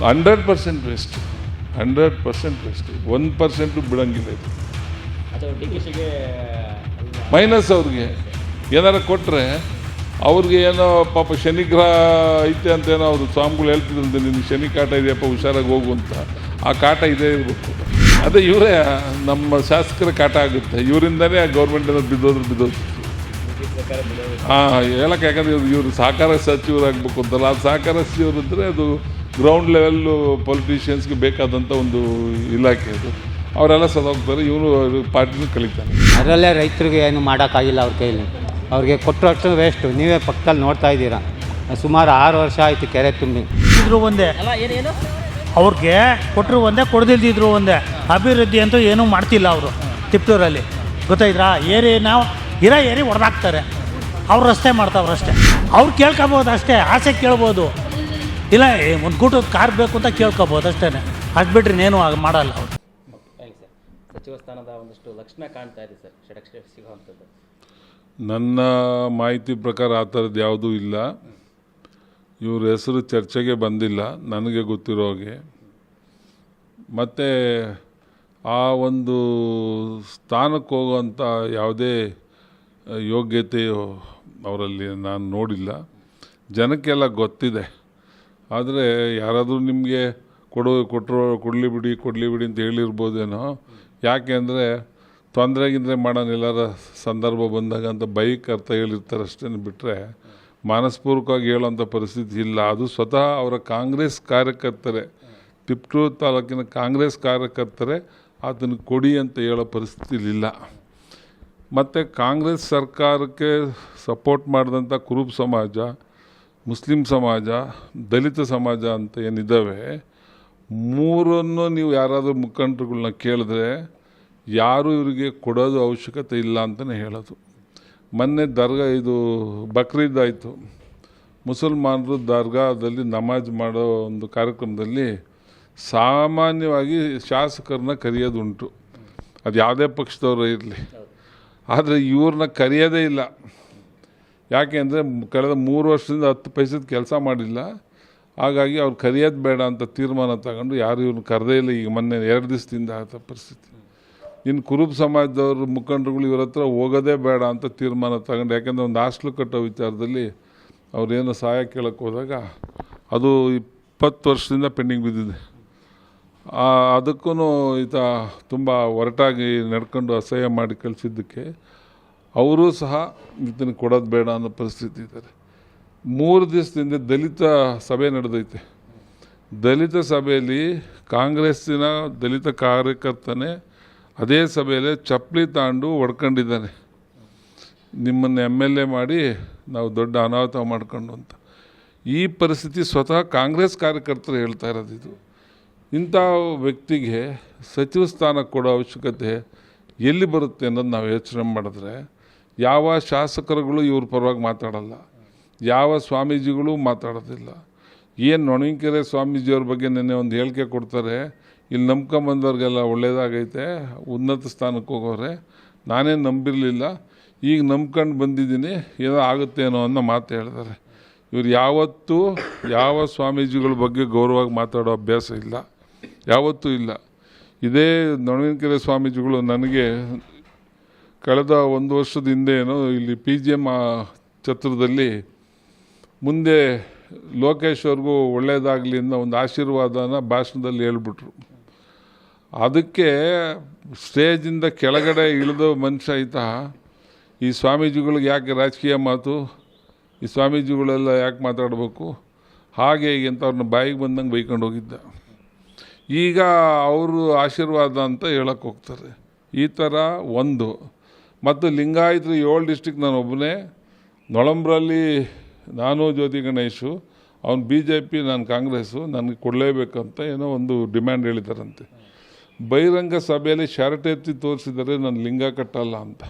100% waste, 100% waste. 1% ಬಿಡೋಂಗಿಲ್ಲ ಇದು. Minus ಅವ್ರಿಗೆ ಏನಾರು ಕೊಟ್ಟರೆ ಅವ್ರಿಗೆ ಏನೋ ಪಾಪ ಶನಿಗ್ರಹ ಐತೆ ಅಂತೇನೋ ಅವರು ಸ್ವಾಮಿಗಳು ಹೇಳ್ತಿದ್ರಂತೆ, ನಿನ್ನ ಶನಿ ಕಾಟ ಇದೆಯಪ್ಪ ಹುಷಾರಾಗಿ ಹೋಗು ಅಂತ. ಆ ಕಾಟ ಇದೇ ಇರಬೇಕು. ಅದೇ ಇವರೇ ನಮ್ಮ ಶಾಸಕರ ಕಾಟ ಆಗುತ್ತೆ, ಇವರಿಂದನೇ ಗೌರ್ಮೆಂಟ್ ಏನಾದ್ರು ಬಿದ್ದೋದ್ರು. ಹೇಳಕ್ಕೆ, ಯಾಕಂದರೆ ಇವರು ಸಹಕಾರ ಸಚಿವರಾಗಬೇಕು ಅಂತಲ್ಲ, ಆ ಸಹಕಾರ ಸಚಿವರು ಅಂದರೆ ಅದು ಗ್ರೌಂಡ್ ಲೆವೆಲ್ಲು ಪೊಲಿಟಿಷಿಯನ್ಸ್ಗೆ ಬೇಕಾದಂಥ ಒಂದು ಇಲಾಖೆ ಅದು. ಅವರೆಲ್ಲ ಸದೋಗ್ತಾರೆ, ಇವನು ಪಾರ್ಟಿನೂ ಕಲಿತಾನೆ. ಅದರಲ್ಲೇ ರೈತರಿಗೆ ಏನು ಮಾಡೋಕ್ಕಾಗಿಲ್ಲ ಅವ್ರ ಕೈಲಿ. ಅವ್ರಿಗೆ ಕೊಟ್ಟರು ವೇಸ್ಟು. ನೀವೇ ಪಕ್ಕದಲ್ಲಿ ನೋಡ್ತಾ ಇದ್ದೀರಾ, ಸುಮಾರು 6 ವರ್ಷ ಆಯಿತು ಕೆರೆ ತುಂಬಿ. ಇದ್ರು ಒಂದೇ, ಅವ್ರಿಗೆ ಕೊಟ್ಟರು ಒಂದೇ, ಕೊಡದಿಲ್ದಿದ್ರು ಒಂದೇ. ಅಭಿವೃದ್ಧಿ ಅಂತೂ ಏನೂ ಮಾಡ್ತಿಲ್ಲ ಅವರು ತಿಪ್ಟೂರಲ್ಲಿ, ಗೊತ್ತಾಯ್ತಾ? ನಾವು ಇರೋ ಏರಿ ಹೊಡೆದಾಕ್ತಾರೆ, ಅವ್ರು ರಸ್ತೆ ಮಾಡ್ತಾವ್ರಷ್ಟೇ. ಅವ್ರು ಕೇಳ್ಕೊಬೋದು ಅಷ್ಟೇ, ಆಸೆ ಕೇಳ್ಬೋದು, ಇಲ್ಲ ಒಂದು ಗೂಟದ ಕಾರ್ ಬೇಕು ಅಂತ ಕೇಳ್ಕೊಬೋದು ಅಷ್ಟೇ. ಅದು ಬಿಟ್ಟರೆ ಇನ್ನೇನು ಮಾಡಲ್ಲ ಅವರು. ಸಚಿವ ಸ್ಥಾನದ ಒಂದಷ್ಟು ಲಕ್ಷಣ ಕಾಣ್ತಾ ಇದೆ ಸರ್, ಷಡಕ್ಷರ ಸಿಗುವಂಥದ್ದು. ನನ್ನ ಮಾಹಿತಿ ಪ್ರಕಾರ ಆ ಥರದ್ದು ಯಾವುದೂ ಇಲ್ಲ. ಇವ್ರ ಹೆಸರು ಚರ್ಚೆಗೆ ಬಂದಿಲ್ಲ ನನಗೆ ಗೊತ್ತಿರೋ ಹಾಗೆ. ಮತ್ತು ಆ ಒಂದು ಸ್ಥಾನಕ್ಕೆ ಹೋಗುವಂಥ ಯಾವುದೇ ಯೋಗ್ಯತೆಯು ಅವರಲ್ಲಿ ನಾನು ನೋಡಿಲ್ಲ. ಜನಕ್ಕೆಲ್ಲ ಗೊತ್ತಿದೆ. ಆದರೆ ಯಾರಾದರೂ ನಿಮಗೆ ಕೊಡಲಿ ಬಿಡಿ ಅಂತ ಹೇಳಿರ್ಬೋದೇನೋ. ಯಾಕೆ ಅಂದರೆ ತೊಂದರೆಗಿಂದರೆ ಮಾಡೋಣ ಎಲ್ಲರ ಸಂದರ್ಭ ಬಂದಾಗ ಅಂತ ಬೈಕ್ ಅರ್ಥ ಹೇಳಿರ್ತಾರೆ ಅಷ್ಟೇ, ಬಿಟ್ಟರೆ ಮನಸ್ಪೂರ್ವಕವಾಗಿ ಹೇಳೋಂಥ ಪರಿಸ್ಥಿತಿ ಇಲ್ಲ. ಅದು ಸ್ವತಃ ಅವರ ಕಾಂಗ್ರೆಸ್ ಕಾರ್ಯಕರ್ತರೇ, ತಿಪ್ಟೂರು ತಾಲೂಕಿನ ಕಾಂಗ್ರೆಸ್ ಕಾರ್ಯಕರ್ತರೇ ಅದನ್ನು ಕೊಡಿ ಅಂತ ಹೇಳೋ ಪರಿಸ್ಥಿತಿಲಿಲ್ಲ. ಮತ್ತು ಕಾಂಗ್ರೆಸ್ ಸರ್ಕಾರಕ್ಕೆ ಸಪೋರ್ಟ್ ಮಾಡಿದಂಥ ಕುರುಬ ಸಮಾಜ, ಮುಸ್ಲಿಂ ಸಮಾಜ, ದಲಿತ ಸಮಾಜ ಅಂತ ಏನಿದ್ದಾವೆ, ಮೂರನ್ನು ನೀವು ಯಾರಾದರೂ ಮುಖಂಡರುಗಳನ್ನ ಕೇಳಿದ್ರೆ ಯಾರೂ ಇವರಿಗೆ ಕೊಡೋದು ಅವಶ್ಯಕತೆ ಇಲ್ಲ ಅಂತಲೇ ಹೇಳೋದು. ಮೊನ್ನೆ ಇದು ಬಕ್ರೀದ್ ಆಯಿತು, ಮುಸಲ್ಮಾನರು ದರ್ಗಾದಲ್ಲಿ ನಮಾಜ್ ಮಾಡೋ ಒಂದು ಕಾರ್ಯಕ್ರಮದಲ್ಲಿ ಸಾಮಾನ್ಯವಾಗಿ ಶಾಸಕರನ್ನ ಕರೆಯೋದುಂಟು, ಅದು ಯಾವುದೇ ಪಕ್ಷದವರು ಇರಲಿ. ಆದರೆ ಇವ್ರನ್ನ ಕರೆಯೋದೇ ಇಲ್ಲ. ಯಾಕೆ ಅಂದರೆ ಕಳೆದ 3 ವರ್ಷದಿಂದ 10 ಪೈಸದ ಕೆಲಸ ಮಾಡಿಲ್ಲ. ಹಾಗಾಗಿ ಅವ್ರು ಕರೆಯೋದು ಬೇಡ ಅಂತ ತೀರ್ಮಾನ ತಗೊಂಡು ಯಾರು ಇವ್ರನ್ನ ಕರೆದೇ ಇಲ್ಲ. ಈಗ ಮೊನ್ನೆ 2 ದಿವಸದಿಂದ ಆದ ಪರಿಸ್ಥಿತಿ. ಇನ್ನು ಕುರುಬ ಸಮಾಜದವ್ರ ಮುಖಂಡರುಗಳು ಇವ್ರ ಹತ್ರ ಹೋಗೋದೇ ಬೇಡ ಅಂತ ತೀರ್ಮಾನ ತಗೊಂಡು, ಯಾಕೆಂದರೆ ಒಂದು ಹಾಸ್ಟ್ಲು ಕಟ್ಟೋ ವಿಚಾರದಲ್ಲಿ ಅವ್ರೇನೋ ಸಹಾಯ ಕೇಳಕ್ಕೆ ಹೋದಾಗ ಅದು 20 ವರ್ಷದಿಂದ ಪೆಂಡಿಂಗ್ ಬಿದ್ದಿದೆ. ಅದಕ್ಕೂ ಈತ ತುಂಬ ಒರಟಾಗಿ ನಡ್ಕೊಂಡು ಅಸಹ್ಯ ಮಾಡಿ ಕಳಿಸಿದ್ದಕ್ಕೆ ಅವರೂ ಸಹ ಇದನ್ನು ಕೊಡೋದು ಬೇಡ ಅನ್ನೋ ಪರಿಸ್ಥಿತಿ ಇದ್ದಾರೆ. 3 ದಿವಸದಿಂದ ದಲಿತ ಸಭೆ ನಡೆದೈತೆ. ದಲಿತ ಸಭೆಯಲ್ಲಿ ಕಾಂಗ್ರೆಸ್ಸಿನ ದಲಿತ ಕಾರ್ಯಕರ್ತನೇ ಅದೇ ಸಭೆಯಲ್ಲಿ ಚಪ್ಪಲಿ ತಾಂಡು ಹೊಡ್ಕೊಂಡಿದ್ದಾನೆ, ನಿಮ್ಮನ್ನು MLA ಮಾಡಿ ನಾವು ದೊಡ್ಡ ಅನಾಹುತ ಮಾಡ್ಕೊಂಡು ಅಂತ. ಈ ಪರಿಸ್ಥಿತಿ ಸ್ವತಃ ಕಾಂಗ್ರೆಸ್ ಕಾರ್ಯಕರ್ತರು ಹೇಳ್ತಾ ಇರೋದು. ಇದು ಇಂಥ ವ್ಯಕ್ತಿಗೆ ಸಚಿವ ಸ್ಥಾನ ಕೊಡೋ ಅವಶ್ಯಕತೆ ಎಲ್ಲಿ ಬರುತ್ತೆ ಅನ್ನೋದು ನಾವು ಯೋಚನೆ ಮಾಡಿದ್ರೆ, ಯಾವ ಶಾಸಕರುಗಳು ಇವ್ರ ಪರವಾಗಿ ಮಾತಾಡಲ್ಲ, ಯಾವ ಸ್ವಾಮೀಜಿಗಳು ಮಾತಾಡೋದಿಲ್ಲ. ಏನು ನೊಣಕೆರೆ ಸ್ವಾಮೀಜಿಯವ್ರ ಬಗ್ಗೆ ನೆನ್ನೆ ಒಂದು ಹೇಳಿಕೆ ಕೊಡ್ತಾರೆ, ಇಲ್ಲಿ ನಂಬ್ಕೊಂಬಂದವ್ರಿಗೆಲ್ಲ ಒಳ್ಳೇದಾಗೈತೆ, ಉನ್ನತ ಸ್ಥಾನಕ್ಕೆ ಹೋಗೋರೆ, ನಾನೇನು ನಂಬಿರಲಿಲ್ಲ, ಈಗ ನಂಬ್ಕೊಂಡು ಬಂದಿದ್ದೀನಿ, ಏನೋ ಆಗುತ್ತೇನೋ ಅನ್ನೋ ಮಾತು ಹೇಳಿದ್ದಾರೆ. ಇವ್ರು ಯಾವತ್ತೂ ಯಾವ ಸ್ವಾಮೀಜಿಗಳ ಬಗ್ಗೆ ಗೌರವವಾಗಿ ಮಾತಾಡೋ ಅಭ್ಯಾಸ ಇಲ್ಲ, ಯಾವತ್ತೂ ಇಲ್ಲ. ಇದೇ ನೊಣಕೆರೆ ಸ್ವಾಮೀಜಿಗಳು ನನಗೆ ಕಳೆದ 1 ವರ್ಷದ ಹಿಂದೆ ಏನೋ ಇಲ್ಲಿ PGM ಛತ್ರದಲ್ಲಿ ಮುಂದೆ ಲೋಕೇಶ್ ಅವ್ರಿಗೂ ಒಳ್ಳೆಯದಾಗಲಿ ಅನ್ನೋ ಒಂದು ಆಶೀರ್ವಾದನ ಭಾಷಣದಲ್ಲಿ ಹೇಳ್ಬಿಟ್ರು. ಅದಕ್ಕೆ ಸ್ಟೇಜಿಂದ ಕೆಳಗಡೆ ಇಳಿದ ಮನುಷ್ಯ ಆಯ್ತಾ, ಈ ಸ್ವಾಮೀಜಿಗಳಿಗೆ ಯಾಕೆ ರಾಜಕೀಯ ಮಾತು, ಈ ಸ್ವಾಮೀಜಿಗಳೆಲ್ಲ ಯಾಕೆ ಮಾತಾಡಬೇಕು, ಹಾಗೆ ಹೀಗೆ ಅಂತ ಅವ್ರನ್ನ ಬಾಯಿಗೆ ಬಂದಂಗೆ ಬೈಕೊಂಡು ಹೋಗಿದ್ದ. ಈಗ ಅವರು ಆಶೀರ್ವಾದ ಅಂತ ಹೇಳಕ್ಕೆ ಹೋಗ್ತಾರೆ. ಈ ಥರ ಒಂದು. ಮತ್ತು ಲಿಂಗಾಯತರು 7 ಡಿಸ್ಟ್ರಿಕ್ಟ್ ನಾನು ಒಬ್ಬನೇ, ನೊಳಂಬ್ರಲ್ಲಿ ನಾನು ಜ್ಯೋತಿ ಗಣೇಶು, ಅವ್ನು BJP, ನಾನು ಕಾಂಗ್ರೆಸ್ಸು, ನನಗೆ ಕೊಡಲೇಬೇಕಂತ ಏನೋ ಒಂದು ಡಿಮ್ಯಾಂಡ್ ಹೇಳಿದಾರಂತೆ. ಬಹಿರಂಗ ಸಭೆಯಲ್ಲಿ ಶರ್ಟ್ ಎತ್ತಿ ತೋರಿಸಿದರೆ ನಾನು ಲಿಂಗ ಕಟ್ಟಲ್ಲ ಅಂತ.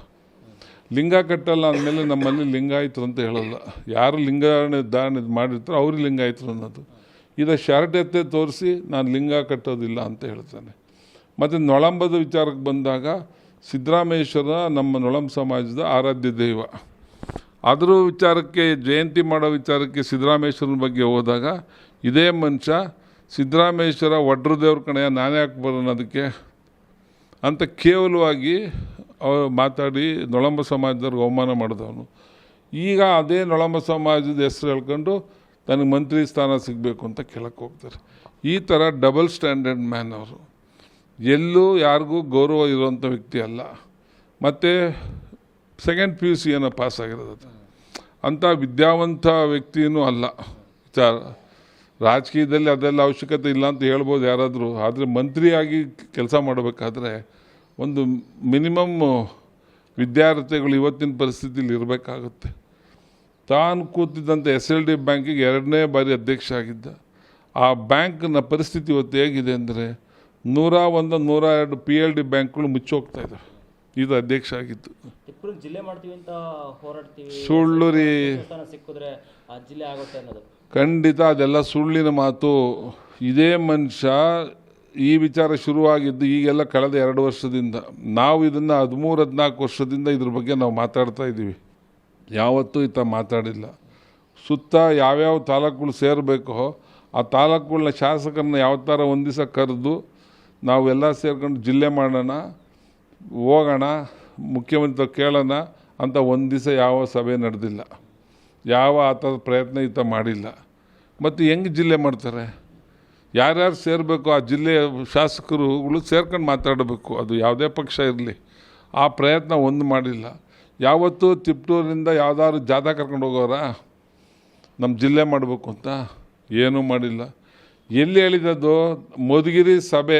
ಲಿಂಗ ಕಟ್ಟಲ್ಲ ಅಂದಮೇಲೆ ನಮ್ಮಲ್ಲಿ ಲಿಂಗಾಯತರು ಅಂತ ಹೇಳಲ್ಲ, ಯಾರು ಧಾರಣೆ ಮಾಡಿರ್ತಾರೋ ಅವ್ರಿಗೆ ಲಿಂಗಾಯತರು ಅನ್ನೋದು. ಇದು ಶರ್ಟ್ ಎತ್ತೇ ತೋರಿಸಿ ನಾನು ಲಿಂಗ ಕಟ್ಟೋದಿಲ್ಲ ಅಂತ ಹೇಳ್ತಾನೆ. ಮತ್ತು ನೊಳಂಬದ ವಿಚಾರಕ್ಕೆ ಬಂದಾಗ ಸಿದ್ದರಾಮೇಶ್ವರ ನಮ್ಮ ನೊಳಂಬ ಸಮಾಜದ ಆರಾಧ್ಯ ದೈವ. ಅದರ ವಿಚಾರಕ್ಕೆ, ಜಯಂತಿ ಮಾಡೋ ವಿಚಾರಕ್ಕೆ ಸಿದ್ದರಾಮೇಶ್ವರನ ಬಗ್ಗೆ ಹೋದಾಗ ಇದೇ ಮನುಷ್ಯ ಸಿದ್ದರಾಮೇಶ್ವರ ಒಡ್ರು ದೇವ್ರ ಕಣೆಯ ನಾನೇ ಯಾಕೆ ಬರೋಣ ಅದಕ್ಕೆ ಅಂತ ಕೇವಲವಾಗಿ ಅವ್ರು ಮಾತಾಡಿ ನೊಳಂಬ ಸಮಾಜದವ್ರಿಗೆ ಅವಮಾನ ಮಾಡಿದವನು. ಈಗ ಅದೇ ನೊಳಂಬ ಸಮಾಜದ ಹೆಸರು ಹೇಳ್ಕೊಂಡು ತನಗೆ ಮಂತ್ರಿ ಸ್ಥಾನ ಸಿಗಬೇಕು ಅಂತ ಕೇಳಕ್ಕೆ ಹೋಗ್ತಾರೆ. ಈ ಥರ ಡಬಲ್ ಸ್ಟ್ಯಾಂಡರ್ಡ್ ಮ್ಯಾನ್ ಅವರು. ಎಲ್ಲೂ ಯಾರಿಗೂ ಗೌರವ ಇರುವಂಥ ವ್ಯಕ್ತಿ ಅಲ್ಲ. ಮತ್ತು ಸೆಕೆಂಡ್ PUC ಏನೋ ಪಾಸ್ ಆಗಿರೋದು, ಅಂಥ ವಿದ್ಯಾವಂತ ವ್ಯಕ್ತಿಯೂ ಅಲ್ಲ. ರಾಜಕೀಯದಲ್ಲಿ ಅದೆಲ್ಲ ಅವಶ್ಯಕತೆ ಇಲ್ಲ ಅಂತ ಹೇಳ್ಬೋದು ಯಾರಾದರೂ. ಆದರೆ ಮಂತ್ರಿಯಾಗಿ ಕೆಲಸ ಮಾಡಬೇಕಾದ್ರೆ ಒಂದು ಮಿನಿಮಮ್ ವಿದ್ಯಾರ್ಥಿಗಳು ಇವತ್ತಿನ ಪರಿಸ್ಥಿತಿಯಲ್ಲಿ ಇರಬೇಕಾಗುತ್ತೆ. ತಾನು ಕೂತಿದ್ದಂಥ SLD ಬ್ಯಾಂಕಿಗೆ 2ನೇ ಬಾರಿ ಅಧ್ಯಕ್ಷ ಆಗಿದ್ದ. ಆ ಬ್ಯಾಂಕ್ನ ಪರಿಸ್ಥಿತಿ ಇವತ್ತು ಹೇಗಿದೆ ಅಂದರೆ 101, 102 PLD ಬ್ಯಾಂಕ್ಗಳು ಮುಚ್ಚೋಗ್ತಾಯಿದ್ದಾವೆ. ಇದು ಅಧ್ಯಕ್ಷ ಆಗಿತ್ತು. ತಿಪ್ಪೂರು ಜಿಲ್ಲೆ ಮಾಡ್ತೀವಿ ಅಂತ ಹೋರಾಡ್ತೀವಿ, ಸುಳ್ಳು ರೀ, ಸಿಕ್ಕಿದ್ರೆ ಆ ಜಿಲ್ಲೆ ಆಗುತ್ತೆ ಅನ್ನೋದು ಖಂಡಿತ ಅದೆಲ್ಲ ಸುಳ್ಳಿನ ಮಾತು. ಇದೇ ಮನುಷ್ಯ ಈ ವಿಚಾರ ಶುರುವಾಗಿದ್ದು ಈಗೆಲ್ಲ ಕಳೆದ 2 ವರ್ಷದಿಂದ. ನಾವು ಇದನ್ನು 13-14 ವರ್ಷದಿಂದ ಇದ್ರ ಬಗ್ಗೆ ನಾವು ಮಾತಾಡ್ತಾ ಇದ್ದೀವಿ. ಯಾವತ್ತೂ ಈತ ಮಾತಾಡಿಲ್ಲ. ಸುತ್ತ ಯಾವ್ಯಾವ ತಾಲೂಕುಗಳು ಸೇರಬೇಕೋ ಆ ತಾಲೂಕುಗಳನ್ನ ಶಾಸಕರನ್ನ ಯಾವ ಥರ ಒಂದು ದಿವಸ ಕರೆದು ನಾವೆಲ್ಲ ಸೇರ್ಕೊಂಡು ಜಿಲ್ಲೆ ಮಾಡೋಣ, ಹೋಗೋಣ, ಮುಖ್ಯಮಂತ್ರಿ ಕೇಳೋಣ ಅಂತ ಒಂದು ದಿವಸ ಯಾವ ಸಭೆ ನಡೆದಿಲ್ಲ. ಯಾವ ಆ ಥರದ ಪ್ರಯತ್ನ ಈತ ಮಾಡಿಲ್ಲ. ಮತ್ತು ಹೆಂಗೆ ಜಿಲ್ಲೆ ಮಾಡ್ತಾರೆ? ಯಾರ್ಯಾರು ಸೇರಬೇಕು ಆ ಜಿಲ್ಲೆಯ ಶಾಸಕರುಗಳು ಸೇರ್ಕೊಂಡು ಮಾತಾಡಬೇಕು, ಅದು ಯಾವುದೇ ಪಕ್ಷ ಇರಲಿ. ಆ ಪ್ರಯತ್ನ ಒಂದು ಮಾಡಿಲ್ಲ. ಯಾವತ್ತೂ ತಿಪ್ಟೂರಿನಿಂದ ಯಾವುದಾದ್ರು ಜಾಥಾ ಕರ್ಕೊಂಡು ಹೋಗೋರ ನಮ್ಮ ಜಿಲ್ಲೆ ಮಾಡಬೇಕು ಅಂತ? ಏನೂ ಮಾಡಿಲ್ಲ. ಎಲ್ಲಿ ಹೇಳಿದ್ದು? ಮಧುಗಿರಿ ಸಭೆ,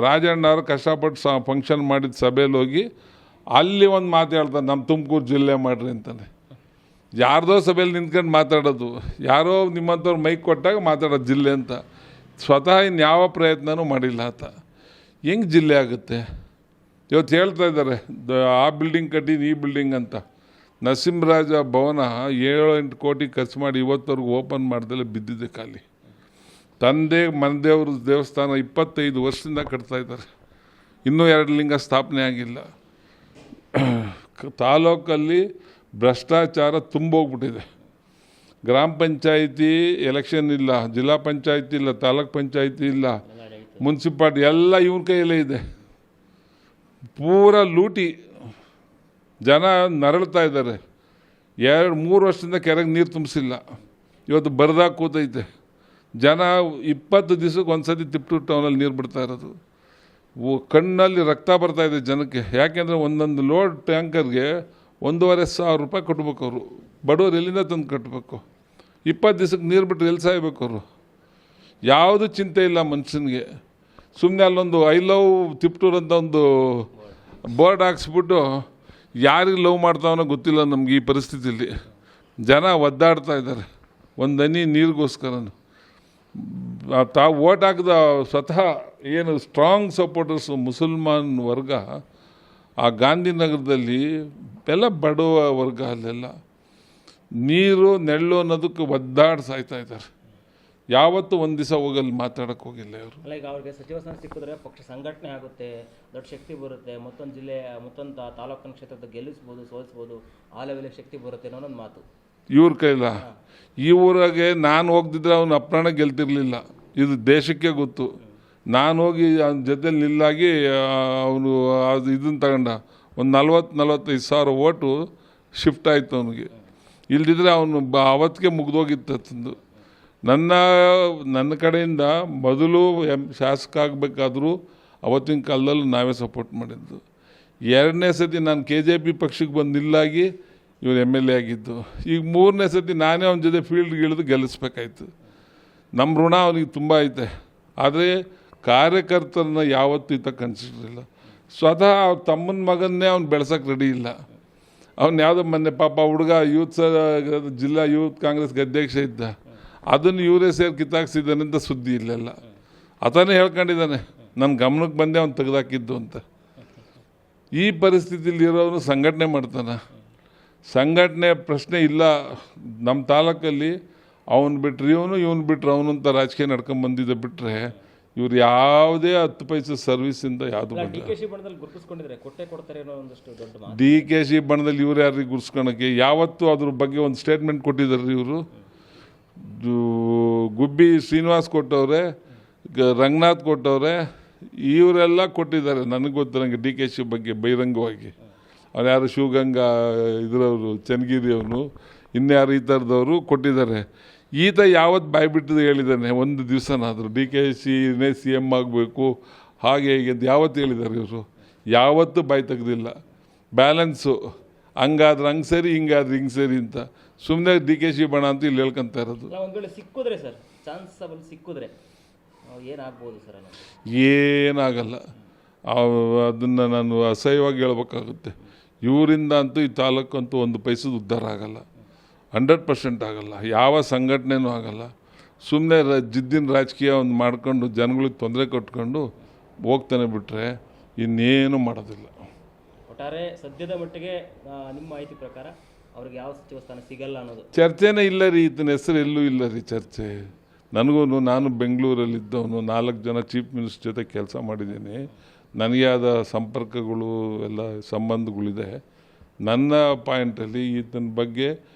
ರಾಜಣ್ಣವರು ಕಷ್ಟಪಟ್ಟು ಫಂಕ್ಷನ್ ಮಾಡಿದ ಸಭೆಯಲ್ಲಿ ಹೋಗಿ ಅಲ್ಲಿ ಒಂದು ಮಾತು ಹೇಳ್ತಾರೆ, ನಮ್ಮ ತುಮಕೂರು ಜಿಲ್ಲೆ ಮಾಡಿರಿ ಅಂತಾನೆ. ಯಾರ್ದೋ ಸಭೆಯಲ್ಲಿ ನಿಂತ್ಕೊಂಡು ಮಾತಾಡೋದು, ಯಾರೋ ನಿಮ್ಮಂಥವ್ರು ಮೈಕ್ ಕೊಟ್ಟಾಗ ಮಾತಾಡೋದು ಜಿಲ್ಲೆ ಅಂತ. ಸ್ವತಃ ಇನ್ಯಾವ ಪ್ರಯತ್ನವೂ ಮಾಡಿಲ್ಲ ಆತ. ಹೆಂಗೆ ಜಿಲ್ಲೆ ಆಗುತ್ತೆ? ಇವತ್ತು ಹೇಳ್ತಾ ಇದ್ದಾರೆ ಆ ಬಿಲ್ಡಿಂಗ್ ಕಟ್ಟಿದ್ದು ಈ ಬಿಲ್ಡಿಂಗ್ ಅಂತ. ನರಸಿಂಹರಾಜ ಭವನ 7-8 ಕೋಟಿ ಖರ್ಚು ಮಾಡಿ ಇವತ್ತವರೆಗೂ ಓಪನ್ ಮಾಡ್ದಲೇ ಬಿದ್ದಿದೆ ಖಾಲಿ. ತಂದೆ ಮನದೇವ್ರ ದೇವಸ್ಥಾನ 25 ವರ್ಷದಿಂದ ಕಟ್ತಾ ಇದ್ದಾರೆ, ಇನ್ನೂ 2 ಲಿಂಗ ಸ್ಥಾಪನೆ ಆಗಿಲ್ಲ. ತಾಲೂಕಲ್ಲಿ ಭ್ರಷ್ಟಾಚಾರ ತುಂಬೋಗ್ಬಿಟ್ಟಿದೆ. ಗ್ರಾಮ ಪಂಚಾಯಿತಿ ಎಲೆಕ್ಷನ್ ಇಲ್ಲ, ಜಿಲ್ಲಾ ಪಂಚಾಯಿತಿ ಇಲ್ಲ, ತಾಲೂಕ್ ಪಂಚಾಯಿತಿ ಇಲ್ಲ, ಮುನ್ಸಿಪಾಲ್ಟಿ ಎಲ್ಲ ಇವನ ಕೈಯಲ್ಲೇ ಇದೆ. ಪೂರ ಲೂಟಿ. ಜನ ನರಳ್ತಾ ಇದ್ದಾರೆ. 2-3 ವರ್ಷದಿಂದ ಕೆರೆಗೆ ನೀರು ತುಂಬಿಸಿಲ್ಲ. ಇವತ್ತು ಬರದಾಗ ಕೂತೈತೆ. ಜನ 20 ದಿವಸಕ್ಕೆ ಒಂದ್ಸತಿ ತಿಪ್ಟೂರು ಟೌನಲ್ಲಿ ನೀರು ಬಿಡ್ತಾ ಇರೋದು. ಕಣ್ಣಲ್ಲಿ ರಕ್ತ ಬರ್ತಾಯಿದೆ ಜನಕ್ಕೆ. ಯಾಕೆಂದರೆ ಒಂದೊಂದು ಲೋಡ್ ಟ್ಯಾಂಕರ್ಗೆ 1,500 ರೂಪಾಯಿ ಕಟ್ಬೇಕು ಅವರು. ಬಡವರು ಎಲ್ಲಿಂದ ತಂದು ಕಟ್ಟಬೇಕು? 20 ದಿವಸಕ್ಕೆ ನೀರು ಬಿಟ್ಟರೆ ಎಲ್ಲಿ ಸಾಯ್ಬೇಕು ಅವರು? ಯಾವುದು ಚಿಂತೆ ಇಲ್ಲ ಮನುಷ್ಯನಿಗೆ. ಸುಮ್ಮನೆ ಅಲ್ಲೊಂದು ಐ ಲವ್ ತಿಪ್ಟೂರು ಅಂತ ಒಂದು ಬೋರ್ಡ್ ಹಾಕ್ಸ್ಬಿಟ್ಟು ಯಾರಿಗೆ ಲವ್ ಮಾಡ್ತಾವನೋ ಗೊತ್ತಿಲ್ಲ ನಮ್ಗೆ. ಈ ಪರಿಸ್ಥಿತಿಯಲ್ಲಿ ಜನ ಒದ್ದಾಡ್ತಾ ಇದ್ದಾರೆ ಒಂದು ಹನಿ ನೀರಿಗೋಸ್ಕರನು. ತಾವು ಓಟ್ ಹಾಕಿದ ಸ್ವತಃ ಏನು ಸ್ಟ್ರಾಂಗ್ ಸಪೋರ್ಟರ್ಸು ಮುಸಲ್ಮಾನ್ ವರ್ಗ ಆ ಗಾಂಧಿನಗರದಲ್ಲಿ ಎಲ್ಲ ಬಡವ ವರ್ಗ, ಅಲ್ಲೆಲ್ಲ ನೀರು ನೆಳ್ಳು ಅನ್ನೋದಕ್ಕೆ ಒದ್ದಾಡಿ ಸಾಯ್ತಾ ಇದ್ದಾರೆ. ಯಾವತ್ತೂ ಒಂದು ದಿವಸ ಹೋಗಲ್ಲಿ ಮಾತಾಡೋಕ್ಕೆ ಹೋಗಿಲ್ಲ ಇವರು. ಅಲ್ಲ, ಈಗ ಅವ್ರಿಗೆ ಸಚಿವ ಸ್ಥಾನ ಸಿಕ್ಕಿದ್ರೆ ಪಕ್ಷ ಸಂಘಟನೆ ಆಗುತ್ತೆ, ದೊಡ್ಡ ಶಕ್ತಿ ಬರುತ್ತೆ, ಮತ್ತೊಂದು ಜಿಲ್ಲೆ ಮತ್ತೊಂದು ತಾಲೂಕಿನ ಕ್ಷೇತ್ರದ ಗೆಲ್ಲಿಸ್ಬೋದು, ಸೋಲಿಸ್ಬೋದು, ಆ ಲೆವೆಲ್ ಶಕ್ತಿ ಬರುತ್ತೆ ಅನ್ನೋ ಒಂದು ಮಾತು ಇವ್ರ ಕೈಲ. ಈ ಊರಾಗೆ ನಾನು ಹೋಗ್ದಿದ್ರೆ ಅವನು ಅಪ್ರಾಣ ಗೆಲ್ತಿರ್ಲಿಲ್ಲ. ಇದು ದೇಶಕ್ಕೆ ಗೊತ್ತು. ನಾನು ಹೋಗಿ ಅವನ ಜೊತೆಲಿ ನಿಲ್ಲಾಗಿ ಅವನು ಅದು ಇದನ್ನು ತಗೊಂಡ ಒಂದು 40-45 ಸಾವಿರ ಓಟು ಶಿಫ್ಟ್ ಆಯಿತು ಅವನಿಗೆ. ಇಲ್ದಿದ್ರೆ ಅವನು ಅವತ್ತಿಗೆ ಮುಗ್ದೋಗಿತ್ತು. ನನ್ನ ಕಡೆಯಿಂದ ಮೊದಲು ಶಾಸಕ ಆಗಬೇಕಾದ್ರೂ ಅವತ್ತಿನ ಕಾಲದಲ್ಲಿ ನಾವೇ ಸಪೋರ್ಟ್ ಮಾಡಿದ್ದು. 2ನೇ ಸತಿ ನಾನು KJP ಪಕ್ಷಕ್ಕೆ ಬಂದು ನಿಲ್ಲಾಗಿ ಇವರು MLA ಆಗಿದ್ದು. ಈಗ 3ನೇ ಸತಿ ನಾನೇ ಅವನ ಜೊತೆ ಫೀಲ್ಡ್ಗೆ ಇಳಿದು ಗೆಲ್ಲಿಸ್ಬೇಕಾಯ್ತು. ನಮ್ಮ ಋಣ ಅವನಿಗೆ ತುಂಬ ಐತೆ. ಆದರೆ ಕಾರ್ಯಕರ್ತರನ್ನ ಯಾವತ್ತೂ ಈತ ಕನ್ಸಿಡರ್ ಇಲ್ಲ. ಸ್ವತಃ ಅವ್ರ ತಮ್ಮನ ಮಗನ್ನೇ ಅವ್ನು ಬೆಳೆಸೋಕೆ ರೆಡಿ ಇಲ್ಲ. ಅವ್ನು ಯಾವುದೋ ಮೊನ್ನೆ ಪಾಪ ಹುಡುಗ ಜಿಲ್ಲಾ ಯೂತ್ ಕಾಂಗ್ರೆಸ್ಗೆ ಅಧ್ಯಕ್ಷ ಇದ್ದ, ಅದನ್ನು ಇವರೇ ಸೇರಿ ಕಿತ್ತಾಕ್ಸಿದ್ದಾನೆ ಅಂತ ಸುದ್ದಿ ಇಲ್ಲೆಲ್ಲ. ಆತನೇ ಹೇಳ್ಕೊಂಡಿದ್ದಾನೆ, ನನ್ನ ಗಮನಕ್ಕೆ ಬಂದೇ ಅವ್ನು ತೆಗೆದಾಕಿದ್ದು ಅಂತ. ಈ ಪರಿಸ್ಥಿತಿಯಲ್ಲಿ ಇರೋನು ಸಂಘಟನೆ ಮಾಡ್ತಾನೆ. ಸಂಘಟನೆ ಪ್ರಶ್ನೆ ಇಲ್ಲ ನಮ್ಮ ತಾಲೂಕಲ್ಲಿ. ಅವನು ಬಿಟ್ಟರೆ ಇವನು ಬಿಟ್ಟರೆ ಅವನು ಅಂತ ರಾಜಕೀಯ ನಡ್ಕೊಂಬಂದಿದ್ದೆ. ಬಿಟ್ಟರೆ ಇವ್ರು ಯಾವುದೇ 10 ಪೈಸೆ ಸರ್ವಿಸಿಂದ ಯಾವುದು ಬಂದಿಲ್ಲ. DKC ಬಣದಲ್ಲಿ ಇವ್ರು ಯಾರಿಗೆ ಗುರ್ಸ್ಕೊಳಕ್ಕೆ? ಯಾವತ್ತೂ ಅದ್ರ ಬಗ್ಗೆ ಒಂದು ಸ್ಟೇಟ್ಮೆಂಟ್ ಕೊಟ್ಟಿದ್ದಾರೆ ಇವರು. ಗುಬ್ಬಿ ಶ್ರೀನಿವಾಸ್ ಕೊಟ್ಟವ್ರೆ, ರಂಗನಾಥ್ ಕೊಟ್ಟವ್ರೆ, ಇವರೆಲ್ಲ ಕೊಟ್ಟಿದ್ದಾರೆ. ನನಗೆ ಗೊತ್ತಿರಂಗೆ ಡಿ ಕೆ ಶಿ ಬಗ್ಗೆ ಬಹಿರಂಗವಾಗಿ ಅವ್ರು ಯಾರು ಶಿವಗಂಗಾ ಇದರವರು ಚನ್ನಗಿರಿ ಅವನು ಇನ್ಯಾರು ಈ ಥರದವರು ಕೊಟ್ಟಿದ್ದಾರೆ. ಈತ ಯಾವತ್ತು ಬಾಯ್ಬಿಟ್ಟು ಹೇಳಿದ್ದಾನೆ ಒಂದು ದಿವಸನಾದರೂ D K Shine C M ಆಗಬೇಕು ಹಾಗೆ ಹೀಗೆ ಅಂತ ಯಾವತ್ತು ಹೇಳಿದ್ದಾರೆ ಇವರು? ಯಾವತ್ತೂ ಬಾಯಿ ತೆಗೆದಿಲ್ಲ. ಬ್ಯಾಲೆನ್ಸು ಹಂಗಾದ್ರೆ ಹಂಗೆ ಸರಿ, ಹಿಂಗಾದ್ರೆ ಹಿಂಗೆ ಸರಿ ಅಂತ ಸುಮ್ಮನೆ ಡಿ ಕೆ ಶಿ ಬಣ ಅಂತ ಇಲ್ಲಿ ಹೇಳ್ಕೊಂತ ಇರೋದು. ಒಂದು ವೇಳೆ ಸಿಕ್ಕಿದ್ರೆ ಸರ್, ಚಾನ್ಸ್ ಸಿಕ್ಕಿದ್ರೆ ಏನಾಗ್ಬೋದು ಸರ್? ಏನಾಗಲ್ಲ. ಅದನ್ನು ನಾನು ಅಸಹ್ಯವಾಗಿ ಹೇಳ್ಬೇಕಾಗುತ್ತೆ. ಇವರಿಂದ ಅಂತೂ ಈ ತಾಲೂಕಂತೂ ಒಂದು ಪೈಸದ ಉದ್ಧಾರ ಆಗಲ್ಲ, 100% ಆಗಲ್ಲ. ಯಾವ ಸಂಘಟನೆನೂ ಆಗಲ್ಲ. ಸುಮ್ಮನೆ ಜಿದ್ದಿನ ರಾಜಕೀಯ ಒಂದು ಮಾಡ್ಕೊಂಡು ಜನಗಳಿಗೆ ತೊಂದರೆ ಕೊಟ್ಕೊಂಡು ಹೋಗ್ತಾನೆ ಬಿಟ್ಟರೆ ಇನ್ನೇನು ಮಾಡೋದಿಲ್ಲ. ಒಟ್ಟಾರೆ ಸದ್ಯದ ಮಟ್ಟಿಗೆ ನಿಮ್ಮ ಮಾಹಿತಿ ಪ್ರಕಾರ ಅವ್ರಿಗೆ ಯಾವ ಸಚಿವ ಸ್ಥಾನ ಸಿಗಲ್ಲ ಅನ್ನೋದು ಚರ್ಚೆನೇ ಇಲ್ಲ ರೀ. ಈತನ ಹೆಸರು ಎಲ್ಲೂ ಇಲ್ಲ ರೀ ಚರ್ಚೆ. ನನಗೂ ನಾನು ಬೆಂಗಳೂರಲ್ಲಿದ್ದವನು 4 ಜನ ಚೀಫ್ ಮಿನಿಸ್ಟರ್ ಜೊತೆ ಕೆಲಸ ಮಾಡಿದ್ದೀನಿ. ನನಗೆ ಆದ ಸಂಪರ್ಕಗಳು ಎಲ್ಲ ಸಂಬಂಧಗಳಿದೆ. ನನ್ನ ಪಾಯಿಂಟಲ್ಲಿ ಈತನ ಬಗ್ಗೆ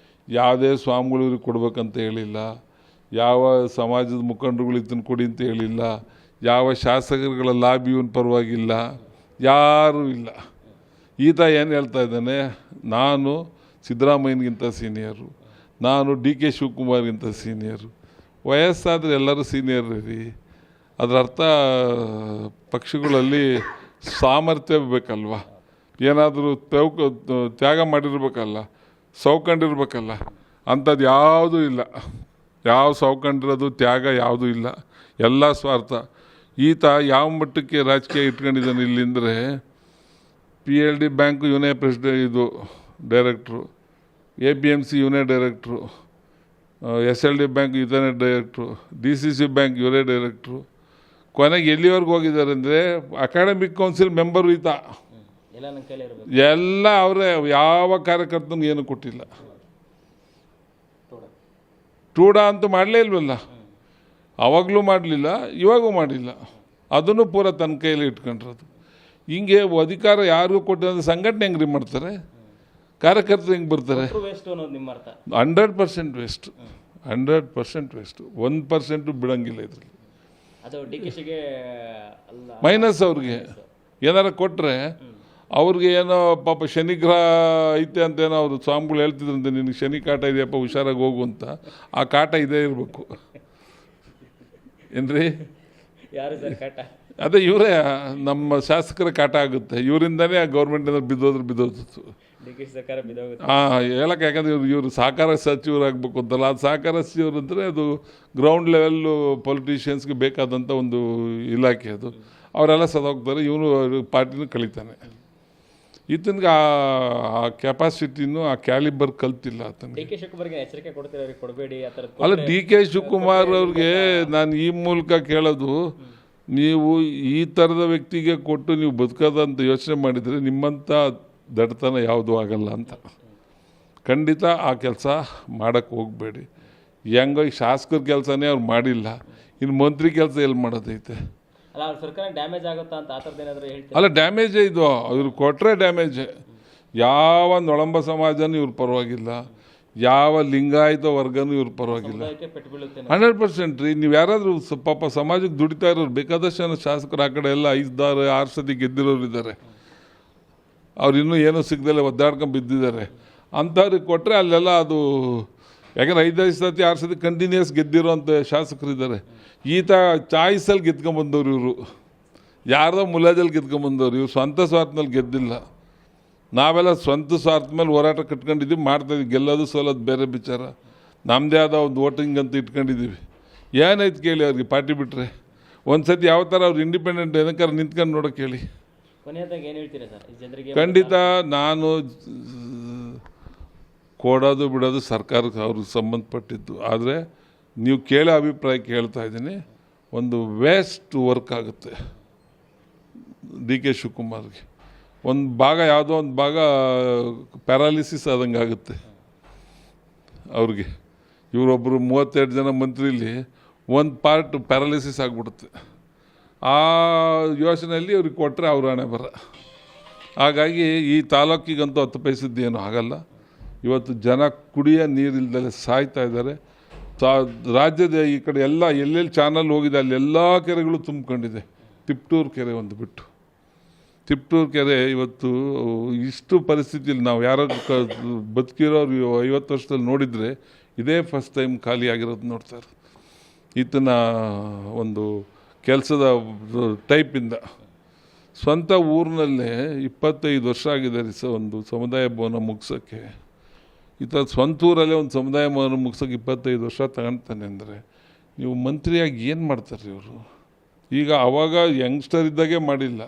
ಯಾವುದೇ ಸ್ವಾಮಿಗಳು ಕೊಡ್ಬೇಕಂತ ಹೇಳಿಲ್ಲ, ಯಾವ ಸಮಾಜದ ಮುಖಂಡರುಗಳು ಈತನ ಕೊಡಿ ಅಂತ ಹೇಳಿಲ್ಲ, ಯಾವ ಶಾಸಕರುಗಳ ಲಾಬಿ ಇವನ ಪರವಾಗಿಲ್ಲ, ಯಾರೂ ಇಲ್ಲ. ಈತ ಏನು ಹೇಳ್ತಾ ಇದ್ದಾನೆ, ನಾನು ಸಿದ್ದರಾಮಯ್ಯನಿಗಿಂತ ಸೀನಿಯರು, ನಾನು ಡಿ ಕೆ ಶಿವಕುಮಾರ್ಗಿಂತ ಸೀನಿಯರು. ವಯಸ್ಸಾದರೆ ಎಲ್ಲರೂ ಸೀನಿಯರ್ ರೀ. ಅದರ ಅರ್ಥ ಪಕ್ಷಗಳಲ್ಲಿ ಸಾಮರ್ಥ್ಯ ಬೇಕಲ್ವ, ಏನಾದರೂ ತ್ಯಾಗ ಮಾಡಿರ್ಬೇಕಲ್ಲ, ಸೌಕಂಡಿರ್ಬೇಕಲ್ಲ. ಅಂಥದ್ದು ಯಾವುದೂ ಇಲ್ಲ. ಯಾವ ಸೌಕಂಡಿರೋದು ತ್ಯಾಗ ಯಾವುದೂ ಇಲ್ಲ, ಎಲ್ಲ ಸ್ವಾರ್ಥ. ಈತ ಯಾವ ಮಟ್ಟಕ್ಕೆ ರಾಜಕೀಯ ಇಟ್ಕೊಂಡಿದ್ದಾನೆ ಇಲ್ಲಿಂದರೆ, PLD ಬ್ಯಾಂಕು ಇವನೇ ಪ್ರೆಸಿಡೆಂಟ್, ಇದು ಡೈರೆಕ್ಟ್ರು, APMC ಇವನೇ ಡೈರೆಕ್ಟ್ರು, SLD ಬ್ಯಾಂಕ್ ಇವನೇ ಡೈರೆಕ್ಟ್ರು, DCC ಬ್ಯಾಂಕ್ ಇವರೇ ಡೈರೆಕ್ಟ್ರು. ಕೊನೆಗೆ ಎಲ್ಲಿವರೆಗೂ ಹೋಗಿದ್ದಾರೆ ಅಂದರೆ ಅಕಾಡೆಮಿಕ್ ಕೌನ್ಸಿಲ್ ಮೆಂಬರು ಈತ. ಎಲ್ಲ ಅವರೇ. ಯಾವ ಕಾರ್ಯಕರ್ತನಿಗೆ ಏನು ಕೊಟ್ಟಿಲ್ಲ. ಟೂಡ ಅಂತೂ ಮಾಡಲೇ ಇಲ್ವಲ್ಲ, ಅವಾಗಲೂ ಮಾಡಲಿಲ್ಲ, ಇವಾಗೂ ಮಾಡಿಲ್ಲ. ಅದನ್ನು ಪೂರ ತನ್ನ ಕೈಯಲ್ಲಿ ಇಟ್ಕೊಂಡಿರೋದು. ಹಿಂಗೆ ಅಧಿಕಾರ ಯಾರಿಗೂ ಕೊಟ್ಟಿದ್ರೆ ಸಂಘಟನೆ ಹೆಂಗ್ರಿ ಮಾಡ್ತಾರೆ, ಕಾರ್ಯಕರ್ತರು ಹೆಂಗೆ ಬರ್ತಾರೆ? 100% ವೇಸ್ಟ್, 100% ವೇಸ್ಟ್. 1% ಬಿಡೋಂಗಿಲ್ಲ ಇದರಲ್ಲಿ. ಮೈನಸ್ ಅವ್ರಿಗೆ ಏನಾರ ಕೊಟ್ಟರೆ ಅವ್ರಿಗೆ ಏನೋ ಪಾಪ ಶನಿಗ್ರಹ ಐತೆ ಅಂತೇನೋ ಅವರು ಸ್ವಾಮಿಗಳು ಹೇಳ್ತಿದ್ರಂತೆ, ನಿನಗೆ ಶನಿ ಕಾಟ ಇದೆಯಪ್ಪ ಹುಷಾರಾಗಿ ಹೋಗು ಅಂತ. ಆ ಕಾಟ ಇದೇ ಇರಬೇಕು ಏನ್ರಿ? ಅದೇ ಇವರೇ ನಮ್ಮ ಶಾಸಕರ ಕಾಟ ಆಗುತ್ತೆ. ಇವರಿಂದನೇ ಆ ಗೌರ್ಮೆಂಟಿಂದ ಬಿದ್ದೋದ್ರು. ಹೇಳಕ್ಕೆ, ಯಾಕಂದರೆ ಇವರು ಸಹಕಾರ ಸಚಿವರಾಗಬೇಕು ಅಂತಲ್ಲ. ಅದು ಸಹಕಾರ ಸಚಿವರು ಅಂದರೆ ಅದು ಗ್ರೌಂಡ್ ಲೆವೆಲ್ಲು ಪೊಲಿಟಿಷಿಯನ್ಸ್ಗೆ ಬೇಕಾದಂಥ ಒಂದು ಇಲಾಖೆ. ಅದು ಅವರೆಲ್ಲ ಸದೋಗ್ತಾರೆ, ಇವನು ಪಾರ್ಟಿನೂ ಕಳೀತಾನೆ. ಈತನಿಗೆ ಆ ಕೆಪಾಸಿಟಿನೂ ಆ ಕ್ಯಾಲಿಬರ್ ಕಲ್ತಿಲ್ಲ ಆತನಿಗೆ. ಅಲ್ಲ, ಡಿ ಕೆ ಶಿವಕುಮಾರ್ ಅವ್ರಿಗೆ ನಾನು ಈ ಮೂಲಕ ಕೇಳೋದು, ನೀವು ಈ ಥರದ ವ್ಯಕ್ತಿಗೆ ಕೊಟ್ಟು ನೀವು ಬದುಕೋದಂತ ಯೋಚನೆ ಮಾಡಿದರೆ ನಿಮ್ಮಂಥ ದಡ್ತನ ಯಾವುದೂ ಆಗಲ್ಲ ಅಂತ. ಖಂಡಿತ ಆ ಕೆಲಸ ಮಾಡೋಕ್ಕೆ ಹೋಗಬೇಡಿ. ಹೆಂಗೋ ಈ ಶಾಸಕರ ಕೆಲಸನೇ ಅವ್ರು ಮಾಡಿಲ್ಲ, ಇನ್ನು ಮಂತ್ರಿ ಕೆಲಸ ಎಲ್ಲಿ ಮಾಡೋದೈತೆ? ಅಲ್ಲ, ಡ್ಯಾಮೇಜೇ ಇದು. ಇವ್ರು ಕೊಟ್ಟರೆ ಡ್ಯಾಮೇಜೇ. ಯಾವ ನೊಳಂಬ ಸಮಾಜನೂ ಇವ್ರ ಪರವಾಗಿಲ್ಲ, ಯಾವ ಲಿಂಗಾಯತ ವರ್ಗನೂ ಇವ್ರ ಪರವಾಗಿಲ್ಲ. 100% ರೀ. ನೀವು ಯಾರಾದರೂ ಪಾಪ ಸಮಾಜಕ್ಕೆ ದುಡಿತಾ ಇರೋರು ಬೇಕಾದಷ್ಟು ಜನ ಶಾಸಕರು ಆ ಕಡೆ ಎಲ್ಲ 5-6 ಸತಿ ಗೆದ್ದಿರೋರು ಇದ್ದಾರೆ. ಅವ್ರು ಇನ್ನೂ ಏನೂ ಸಿಗದಲ್ಲೇ ಒದ್ದಾಡ್ಕೊಂಡು ಬಿದ್ದಿದ್ದಾರೆ. ಅಂಥವ್ರಿಗೆ ಕೊಟ್ಟರೆ ಅಲ್ಲೆಲ್ಲ ಅದು, ಯಾಕಂದ್ರೆ 5 ಸತಿ 6 ಸತಿ ಕಂಟಿನ್ಯೂಸ್ ಗೆದ್ದಿರೋಂಥ ಶಾಸಕರಿದ್ದಾರೆ. ಈತ ಚಾಯ್ಸಲ್ಲಿ ಗೆದ್ಕೊಂಬಂದವ್ರು ಇವರು, ಯಾರ್ದೋ ಮುಲಾಜಲ್ಲಿ ಗೆದ್ಕೊಂಬಂದವ್ರು. ಇವ್ರು ಸ್ವಂತ ಸ್ವಾರ್ಥದಲ್ಲಿ ಗೆದ್ದಿಲ್ಲ. ನಾವೆಲ್ಲ ಸ್ವಂತ ಸ್ವಾರ್ಥ ಮೇಲೆ ಹೋರಾಟ ಕಟ್ಕೊಂಡಿದ್ದೀವಿ, ಮಾಡ್ತಾಯಿದ್ವಿ. ಗೆಲ್ಲೋದು ಸೋಲೋದು ಬೇರೆ ವಿಚಾರ. ನಮ್ಮದೇ ಆದ ಒಂದು ವೋಟಿಂಗ್ ಅಂತ ಇಟ್ಕೊಂಡಿದ್ದೀವಿ. ಏನಾಯ್ತು ಕೇಳಿ ಅವ್ರಿಗೆ ಪಾರ್ಟಿ ಬಿಟ್ಟರೆ? ಒಂದು ಸತಿ ಯಾವ ಥರ ಅವ್ರು ಇಂಡಿಪೆಂಡೆಂಟ್ ಏನಕ್ಕಾರೆ ನಿಂತ್ಕೊಂಡು ನೋಡೋಕೆ ಹೇಳಿ. ಖಂಡಿತ ನಾನು ಕೊಡೋದು ಬಿಡೋದು ಸರ್ಕಾರಕ್ಕೆ ಅವ್ರಿಗೆ ಸಂಬಂಧಪಟ್ಟಿದ್ದು. ಆದರೆ ನೀವು ಕೇಳೋ ಅಭಿಪ್ರಾಯಕ್ಕೆ ಹೇಳ್ತಾ ಇದ್ದೀನಿ, ಒಂದು ವೇಸ್ಟ್ ವರ್ಕ್ ಆಗುತ್ತೆ ಡಿ ಕೆ ಶಿವಕುಮಾರ್ಗೆ. ಒಂದು ಭಾಗ ಯಾವುದೋ ಒಂದು ಭಾಗ ಪ್ಯಾರಾಲಿಸಿಸ್ ಆದಂಗೆ ಆಗುತ್ತೆ ಅವ್ರಿಗೆ. ಇವರೊಬ್ಬರು 32 ಜನ ಮಂತ್ರಿಲಿ ಒಂದು ಪಾರ್ಟ್ ಪ್ಯಾರಾಲಿಸಿಸ್ ಆಗಿಬಿಡುತ್ತೆ. ಆ ಯೋಚನೆಯಲ್ಲಿ ಇವ್ರಿಗೆ ಕೊಟ್ಟರೆ ಅವ್ರ ಹಣೆ ಬರ. ಹಾಗಾಗಿ ಈ ತಾಲೂಕಿಗಂತೂ 10 ಪೈಸದ್ದು ಏನೂ ಆಗಲ್ಲ. ಇವತ್ತು ಜನ ಕುಡಿಯೋ ನೀರಿಲ್ದಲೇ ಸಾಯ್ತಾ ಇದ್ದಾರೆ. ರಾಜ್ಯದ ಈ ಕಡೆ ಎಲ್ಲ ಎಲ್ಲೆಲ್ಲಿ ಚಾನಲ್ ಹೋಗಿದೆ ಅಲ್ಲೆಲ್ಲ ಕೆರೆಗಳು ತುಂಬಿಕೊಂಡಿದೆ. ತಿಪ್ಟೂರು ಕೆರೆ ಒಂದು ಬಿಟ್ಟು. ತಿಪ್ಟೂರು ಕೆರೆ ಇವತ್ತು ಇಷ್ಟು ಪರಿಸ್ಥಿತಿಯಲ್ಲಿ ನಾವು ಯಾರೋ ಬದುಕಿರೋರು 50 ವರ್ಷದಲ್ಲಿ ನೋಡಿದರೆ ಇದೇ ಫಸ್ಟ್ ಟೈಮ್ ಖಾಲಿ ಆಗಿರೋದು ನೋಡ್ತಾರೆ. ಈತನ ಒಂದು ಕೆಲಸದ ಟೈಪಿಂದ ಸ್ವಂತ ಊರಿನಲ್ಲೇ 25 ವರ್ಷ ಆಗಿದೆ ಒಂದು ಸಮುದಾಯ ಭವನ ಮುಗಿಸೋಕ್ಕೆ. ಈತ ಸ್ವಂತ ಊರಲ್ಲೇ ಒಂದು ಸಮುದಾಯ ಭವನ ಮುಗಿಸೋಕ್ಕೆ 25 ವರ್ಷ ತಗೊಳ್ತಾನೆ ಅಂದರೆ ನೀವು ಮಂತ್ರಿಯಾಗಿ ಏನು ಮಾಡ್ತಾರೆ ಇವರು? ಈಗ ಆವಾಗ ಯಂಗ್ಸ್ಟರ್ ಇದ್ದಾಗೆ ಮಾಡಿಲ್ಲ,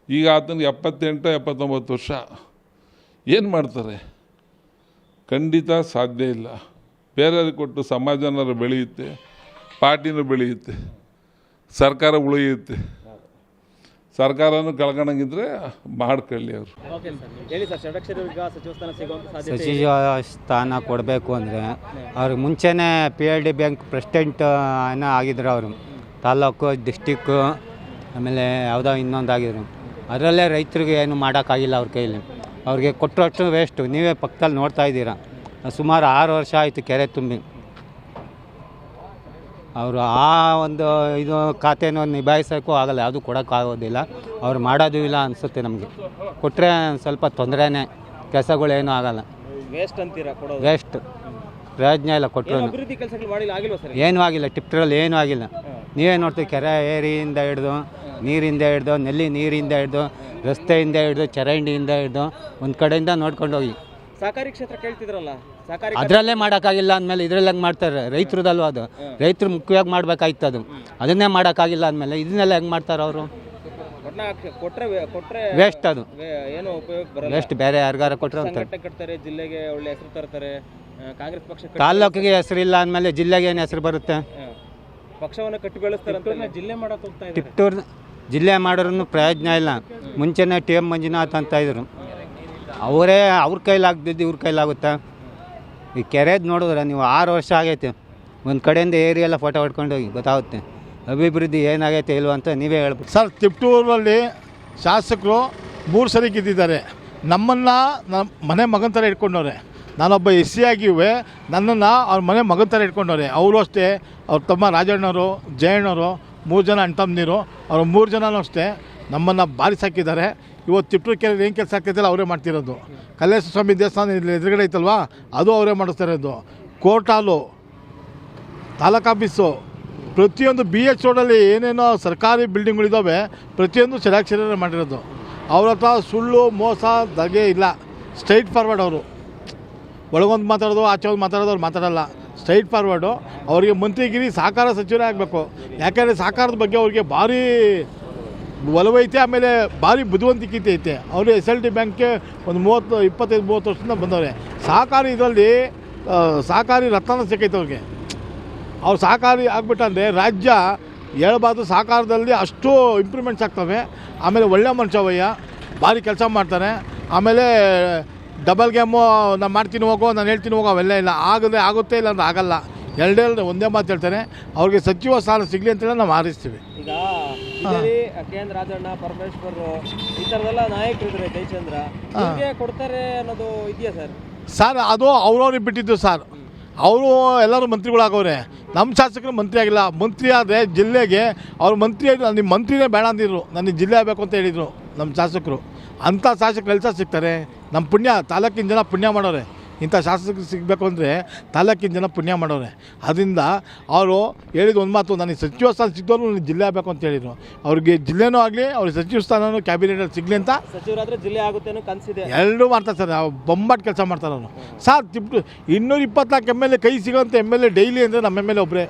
ಈಗ ಆತನಿಗೆ 78-79 ವರ್ಷ. ಏನು ಮಾಡ್ತಾರೆ? ಖಂಡಿತ ಸಾಧ್ಯ ಇಲ್ಲ. ಬೇರೆಯವ್ರಿಗೆ ಕೊಟ್ಟು ಸಮಾಜನಾರು ಬೆಳೆಯುತ್ತೆ, ಪಾರ್ಟಿನೂ ಬೆಳೆಯುತ್ತೆ, ಸರ್ಕಾರ ಉಳಿಯುತ್ತೆ. ಸರ್ಕಾರನೂ ಕಳ್ಕೊಳಂಗಿದ್ರೆ ಮಾಡ್ಕೊಳ್ಳಿ ಅವರು. ಹೇಳಿ ಸರ್, ಷಡಕ್ಷರಿ ಈಗ ಸಚಿವ ಸ್ಥಾನ ಸಿಗುವಂಥ ಸಾಧ್ಯತೆ ಸಚಿವ ಸ್ಥಾನ ಕೊಡಬೇಕು ಅಂದರೆ ಅವ್ರಿಗೆ ಮುಂಚೆನೇ PLD ಬ್ಯಾಂಕ್ ಪ್ರೆಸಿಡೆಂಟ್ ಏನೋ ಆಗಿದ್ರು. ಅವರು ತಾಲೂಕು, ಡಿಸ್ಟಿಕ್ಕು, ಆಮೇಲೆ ಯಾವುದೋ ಇನ್ನೊಂದು ಆಗಿದ್ರು. ಅದರಲ್ಲೇ ರೈತರಿಗೆ ಏನು ಮಾಡೋಕ್ಕಾಗಿಲ್ಲ ಅವ್ರ ಕೈಲಿ. ಅವ್ರಿಗೆ ಕೊಟ್ಟರಷ್ಟು ವೇಸ್ಟು. ನೀವೇ ಪಕ್ಕದಲ್ಲಿ ನೋಡ್ತಾ ಇದ್ದೀರಾ, ಸುಮಾರು 6 ವರ್ಷ ಆಯಿತು ಕೆರೆ ತುಂಬಿ. ಅವರು ಆ ಒಂದು ಇದು ಖಾತೆನೂ ನಿಭಾಯಿಸೋಕ್ಕೂ ಆಗಲ್ಲ, ಯಾವುದು ಕೊಡೋಕ್ಕಾಗೋದಿಲ್ಲ. ಅವ್ರು ಮಾಡೋದು ಇಲ್ಲ ಅನಿಸುತ್ತೆ ನಮಗೆ. ಕೊಟ್ಟರೆ ಸ್ವಲ್ಪ ತೊಂದರೆನೇ, ಕೆಲಸಗಳೇನೂ ಆಗಲ್ಲ. ವೇಸ್ಟ್ ಅಂತೀರಾ ಕೊಡೋದು? ವೇಸ್ಟ್, ಪ್ರಯೋಜನ ಇಲ್ಲ ಕೊಟ್ಟರು. ಅಭಿವೃದ್ಧಿ ಕೆಲಸಗಳು ಮಾಡಿಲ್ಲ, ಆಗಿಲ್ವಾ ಸರ್? ಏನೂ ಆಗಿಲ್ಲ, ಟಿಪ್ಟ್ರಲ್ಲಿ ಏನೂ ಆಗಿಲ್ಲ. ನೀವೇ ನೋಡ್ತೀವಿ, ಕೆರೆ ಏರಿಯಿಂದ ಹಿಡ್ದು, ನೀರಿಂದ ಹಿಡ್ದು, ನಲ್ಲಿ ನೀರಿಂದ ಹಿಡ್ದು, ರಸ್ತೆಯಿಂದ ಹಿಡ್ದು, ಚರಂಡಿಯಿಂದ ಹಿಡ್ದು ಒಂದು ಕಡೆಯಿಂದ ನೋಡ್ಕೊಂಡು ಹೋಗಿ. ಸಹಕಾರಿ ಕ್ಷೇತ್ರ ಕೇಳ್ತಿದ್ರಲ್ಲ, ಸಹಕಾರಿ ಅದರಲ್ಲೇ ಮಾಡೋಕ್ಕಾಗಿಲ್ಲ ಅಂದಮೇಲೆ ಇದರಲ್ಲಿ ಹೆಂಗೆ ಮಾಡ್ತಾರೆ? ರೈತರದಲ್ವ ಅದು, ರೈತರು ಮುಖ್ಯವಾಗಿ ಮಾಡಬೇಕಾಯ್ತು. ಅದನ್ನೇ ಮಾಡೋಕ್ಕಾಗಿಲ್ಲ ಅಂದಮೇಲೆ ಇದನ್ನೆಲ್ಲ ಹೆಂಗೆ ಮಾಡ್ತಾರೆ ಅವರು? ಕೊಟ್ಟರೆ ವೇಸ್ಟ್, ಅದು ಏನು ಉಪಯೋಗ ಬರಲ್ಲ. ವೇಸ್ಟ್. ಬೇರೆ ಯಾರಿಗಾರ ಕೊಟ್ಟರೆ ಅಂತ ಸಂಘಟನೆ ಕಟ್ತಾರೆ, ಜಿಲ್ಲೆಗೆ ಒಳ್ಳೆ ಹೆಸರು ತರ್ತಾರೆ. ಕಾಂಗ್ರೆಸ್ ಪಕ್ಷ ತಾಲ್ಲೂಕಿಗೆ ಹೆಸರಿಲ್ಲ ಅಂದಮೇಲೆ ಜಿಲ್ಲೆಗೆ ಏನು ಹೆಸರು ಬರುತ್ತೆ? ಪಕ್ಷವನ್ನು ಕಟ್ಟಿ ಬೆಳೆಸ್ತಾರೆ. ಜಿಲ್ಲೆ ಮಾಡಕ್ಕೆ ಹೋಗ್ತಾ ಇದ್ದಾರೆ. ಟಿಪ್ಟೂರು ಜಿಲ್ಲೆ ಮಾಡೋರು ಪ್ರಯೋಜನ ಇಲ್ಲ. ಮುಂಚೆನೇ TM ಮಂಜುನಾಥ್ ಅಂತ ಇದ್ರು, ಅವರೇ ಅವ್ರ ಕೈಲಾಗ್ದಿದ್ದು ಇವ್ರ ಕೈಲಾಗುತ್ತಾ? ಈ ಕೆರೆದು ನೋಡಿದ್ರೆ ನೀವು 6 ವರ್ಷ ಆಗೈತೆ. ಒಂದು ಕಡೆಯಿಂದ ಏರಿಯೆಲ್ಲ ಫೋಟೋ ಹೊಡ್ಕೊಂಡು ಹೋಗಿ ಗೊತ್ತಾಗುತ್ತೆ ಅಭಿವೃದ್ಧಿ ಏನಾಗೈತೆ ಇಲ್ವ ಅಂತ ನೀವೇ ಹೇಳ್ಬೋದು. ಸರ್, ತಿಪ್ಟೂರಲ್ಲಿ ಶಾಸಕರು 3 ಸರಿ ಗೆದ್ದಿದ್ದಾರೆ. ನಮ್ಮನ್ನು ಮನೆ ಮಗನ ಥರ ಇಟ್ಕೊಂಡವ್ರೆ. ನಾನೊಬ್ಬ SC ಆಗಿವೆ, ನನ್ನನ್ನು ಅವ್ರ ಮನೆ ಮಗನ ಥರ ಇಟ್ಕೊಂಡವ್ರೆ. ಅವರು ಅಷ್ಟೇ, ಅವ್ರ ತಮ್ಮ ರಾಜಣ್ಣವರು, ಜಯಣ್ಣವರು, 3 ಜನ ಅಣ್ಣ ತಮ್ಮಂದಿರು, ಅವ್ರು 3 ಜನನೂ ಅಷ್ಟೇ ನಮ್ಮನ್ನು ಭಾರಿ ಸಾಕಿದ್ದಾರೆ. ಇವತ್ತು ತಿಪ್ಟೂರು ಕೆರೆ ಏನು ಕೆಲಸ ಆಗ್ತೈತಲ್ಲ ಅವರೇ ಮಾಡ್ತಿರೋದು. ಕಲ್ಲೇಶ್ವರ ಸ್ವಾಮಿ ದೇವಸ್ಥಾನ ಇಲ್ಲಿ ಎದುರುಗಡೆ ಐತಲ್ವಾ, ಅದು ಅವರೇ ಮಾಡಿಸ್ತಾ ಇರೋದು. ಕೋರ್ಟ್ ಹಾಲು, ತಾಲೂಕು ಆಫೀಸು, ಪ್ರತಿಯೊಂದು BH ರೋಡಲ್ಲಿ ಏನೇನೋ ಸರ್ಕಾರಿ ಬಿಲ್ಡಿಂಗ್ಗಳಿದ್ದಾವೆ, ಪ್ರತಿಯೊಂದು ಷಡಾಕ್ಷರೇ ಮಾಡಿರೋದು. ಅವ್ರ ಹತ್ರ ಸುಳ್ಳು, ಮೋಸ, ದಗೆ ಇಲ್ಲ. ಸ್ಟ್ರೈಟ್ ಫಾರ್ವರ್ಡ್ ಅವರು. ಒಳಗೊಂದು ಮಾತಾಡೋದು, ಆಚೆ ಒಂದು ಮಾತಾಡೋದು ಅವ್ರು ಮಾತಾಡೋಲ್ಲ. Straight forward. ಅವರಿಗೆ ಮಂತ್ರಿಗಿರಿ ಸಹಕಾರ ಸಚಿವರೇ ಆಗಬೇಕು. ಯಾಕೆಂದರೆ ಸಹಕಾರದ ಬಗ್ಗೆ ಅವ್ರಿಗೆ ಭಾರಿ ಒಲವೈತೆ, ಆಮೇಲೆ ಭಾರಿ ಬುದ್ಧಿವಂತಿಕೆ ಐತೆ. ಅವರು SLD ಬ್ಯಾಂಕ್ಗೆ ಒಂದು 25-30 ವರ್ಷದಿಂದ ಬಂದವ್ರೆ. ಸಹಕಾರಿ ಇದರಲ್ಲಿ ಸಹಕಾರಿ ರತ್ನ ಸಿಕ್ಕೈತೆ ಅವ್ರಿಗೆ. ಅವ್ರು ಸಹಕಾರಿ ಆಗ್ಬಿಟ್ಟಂದರೆ ರಾಜ್ಯ ಹೇಳ್ಬಾರ್ದು. ಸಹಕಾರದಲ್ಲಿ ಅಷ್ಟು ಇಂಪ್ರೂವ್ಮೆಂಟ್ಸ್ ಆಗ್ತವೆ. ಆಮೇಲೆ ಒಳ್ಳೆ ಮನುಷ್ಯವಯ್ಯ, ಭಾರಿ ಕೆಲಸ ಮಾಡ್ತಾರೆ. ಆಮೇಲೆ ಡಬಲ್ ಗೇಮು, ನಾನು ಮಾಡ್ತೀನಿ ಹೋಗೋ, ನಾನು ಹೇಳ್ತೀನಿ ಹೋಗೋ, ಅವೆಲ್ಲ ಇಲ್ಲ. ಆಗುತ್ತೆ ಇಲ್ಲ ಅಂದ್ರೆ ಆಗಲ್ಲ. ಎರಡೇ ಒಂದೇ ಮಾತು ಹೇಳ್ತಾರೆ, ಅವ್ರಿಗೆ ಸಚಿವ ಸ್ಥಾನ ಸಿಗಲಿ ಅಂತೇಳಿ ನಾವು ಹಾರೈಸ್ತೀವಿ. ಈಗ KN ರಾಜಣ್ಣ, ಪರಮೇಶ್ವರ್, ಈ ಥರದೆಲ್ಲ ನಾಯಕರಿದ್ದಾರೆ. ಜಯಚಂದ್ರ ಕೊಡ್ತಾರೆ ಅನ್ನೋದು ಇದೆಯಾ ಸರ್? ಸರ್, ಅದು ಅವ್ರವ್ರಿಗೆ ಬಿಟ್ಟಿದ್ದು ಸರ್. ಅವರು ಎಲ್ಲರೂ ಮಂತ್ರಿಗಳಾಗವ್ರೆ. ನಮ್ಮ ಶಾಸಕರು ಮಂತ್ರಿ ಆಗಿಲ್ಲ. ಮಂತ್ರಿ ಆದರೆ ಜಿಲ್ಲೆಗೆ ಅವ್ರು ಮಂತ್ರಿ, ನಿಮ್ಮ ಮಂತ್ರಿನೇ ಬೇಡ ಅಂದಿದ್ರು, ನನಗೆ ಜಿಲ್ಲೆ ಆಗಬೇಕು ಅಂತ ಹೇಳಿದರು ನಮ್ಮ ಶಾಸಕರು. ಅಂಥ ಶಾಸಕರು ಕೆಲಸ ಸಿಗ್ತಾರೆ. ನಮ್ಮ ಪುಣ್ಯ, ತಾಲೂಕಿನ ಜನ ಪುಣ್ಯ ಮಾಡೋರೆ. ಇಂಥ ಶಾಸಕರು ಸಿಗಬೇಕು ಅಂದರೆ ತಾಲೂಕಿನ ಜನ ಪುಣ್ಯ ಮಾಡೋರೆ. ಅದರಿಂದ ಅವರು ಹೇಳಿದ ಒಂದು ಮಾತು, ನನಗೆ ಸಚಿವ ಸ್ಥಾನ ಸಿಕ್ದವರು ನನಗೆ ಜಿಲ್ಲೆ ಆಗಬೇಕು ಅಂತ ಹೇಳಿದರು. ಅವ್ರಿಗೆ ಜಿಲ್ಲೆನೂ ಆಗಲಿ, ಅವ್ರಿಗೆ ಸಚಿವ ಸ್ಥಾನನೂ ಕ್ಯಾಬಿನೆಟಲ್ಲಿ ಸಿಗಲಿ ಅಂತ ಸಚಿವರಾದರೆ ಜಿಲ್ಲೆ ಆಗುತ್ತೆ ಅನ್ನೋ ಕನಸಿದೆ. ಎರಡೂ ಮಾಡ್ತಾರೆ ಸರ್. ಬೊಂಬಾಟ್ ಕೆಲಸ ಮಾಡ್ತಾರೆ ಅವರು. ಸರ್, 224 MLA ಕೈ ಸಿಗೋಂಥ MLA ಡೈಲಿ ಅಂದರೆ ನಮ್ಮ MLA ಒಬ್ಬರೇ.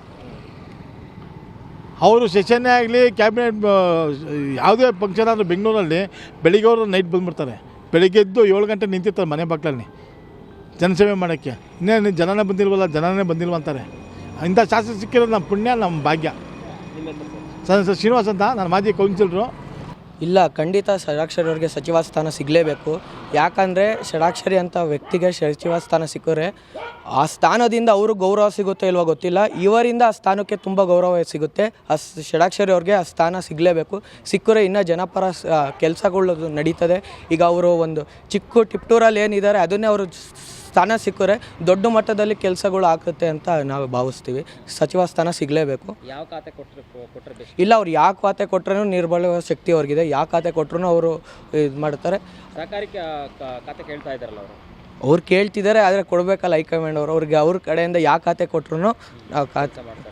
ಅವರು ಸೆಷನ್ನೇ ಆಗಲಿ, ಕ್ಯಾಬಿನೆಟ್ ಯಾವುದೇ ಫಂಕ್ಷನ್ ಆದರೂ ಬೆಂಗಳೂರಲ್ಲಿ ಬೆಳಿಗ್ಗೆ ಅವರು ನೈಟ್ ಬಂದುಬಿಡ್ತಾರೆ. ಬೆಳಿಗ್ಗೆ ಎದ್ದು 7 ಗಂಟೆ ನಿಂತಿರ್ತಾರೆ ಮನೆ ಬಾಗ್ಲಲ್ಲಿ ಜನಸೇವೆ ಮಾಡೋಕ್ಕೆ. ಇನ್ನೇನು ಜನನೇ ಬಂದಿಲ್ವ ಅಂತಾರೆ. ಇಂಥ ಶಾಸಕ ಸಿಕ್ಕಿರೋದು ನಮ್ಮ ಪುಣ್ಯ, ನಮ್ಮ ಭಾಗ್ಯ. ಸರ್ ಶ್ರೀನಿವಾಸ್ ಅಂತ, ನಾನು ಮಾಜಿ ಕೌನ್ಸಿಲರು. ಇಲ್ಲ, ಖಂಡಿತ ಷಡಾಕ್ಷರಿ ಅವ್ರಿಗೆ ಸಚಿವ ಸ್ಥಾನ ಸಿಗಲೇಬೇಕು. ಯಾಕಂದರೆ ಷಡಾಕ್ಷರಿ ಅಂತ ವ್ಯಕ್ತಿಗೆ ಸಚಿವ ಸ್ಥಾನ ಸಿಕ್ಕರೆ ಆ ಸ್ಥಾನದಿಂದ ಅವರು ಗೌರವ ಸಿಗುತ್ತೆ ಇಲ್ವೋ ಗೊತ್ತಿಲ್ಲ, ಇವರಿಂದ ಆ ಸ್ಥಾನಕ್ಕೆ ತುಂಬ ಗೌರವ ಸಿಗುತ್ತೆ. ಆ ಷಡಾಕ್ಷರಿ ಅವ್ರಿಗೆ ಆ ಸ್ಥಾನ ಸಿಗಲೇಬೇಕು. ಸಿಕ್ಕರೆ ಇನ್ನೂ ಜನಪರ ಕೆಲಸಗಳು ನಡೀತದೆ. ಈಗ ಅವರು ಒಂದು ಚಿಕ್ಕ ಟಿಪ್ಟೂರಲ್ಲಿ ಏನಿದ್ದಾರೆ ಅದನ್ನೇ ಅವರು ಸ್ಥಾನ ಸಿಕ್ಕರೆ ದೊಡ್ಡ ಮಟ್ಟದಲ್ಲಿ ಕೆಲಸಗಳು ಆಗುತ್ತೆ ಅಂತ ನಾವು ಭಾವಿಸ್ತೀವಿ. ಸಚಿವ ಸ್ಥಾನ ಸಿಗಲೇಬೇಕು. ಯಾವ ಖಾತೆ ಕೊಟ್ಟರೆ ಬೆಸ್ಟ್? ಇಲ್ಲ, ಅವ್ರು ಯಾವ ಖಾತೆ ಕೊಟ್ಟರೂ ನಿರ್ಬಲ ಶಕ್ತಿ ಅವ್ರಿಗಿದೆ. ಯಾವ ಖಾತೆ ಕೊಟ್ಟರು ಅವರು ಇದು ಮಾಡ್ತಾರೆ. ಸಹಕಾರಿ ಖಾತೆ ಕೇಳ್ತಾ ಇದ್ದಾರಲ್ಲ ಅವರು. ಅವ್ರು ಕೇಳ್ತಿದ್ದಾರೆ, ಆದರೆ ಕೊಡಬೇಕಲ್ಲ ಹೈಕಮಾಂಡ್ ಅವರು. ಅವ್ರಿಗೆ ಅವ್ರ ಕಡೆಯಿಂದ ಯಾವ ಖಾತೆ ಕೊಟ್ಟರು ನಾವು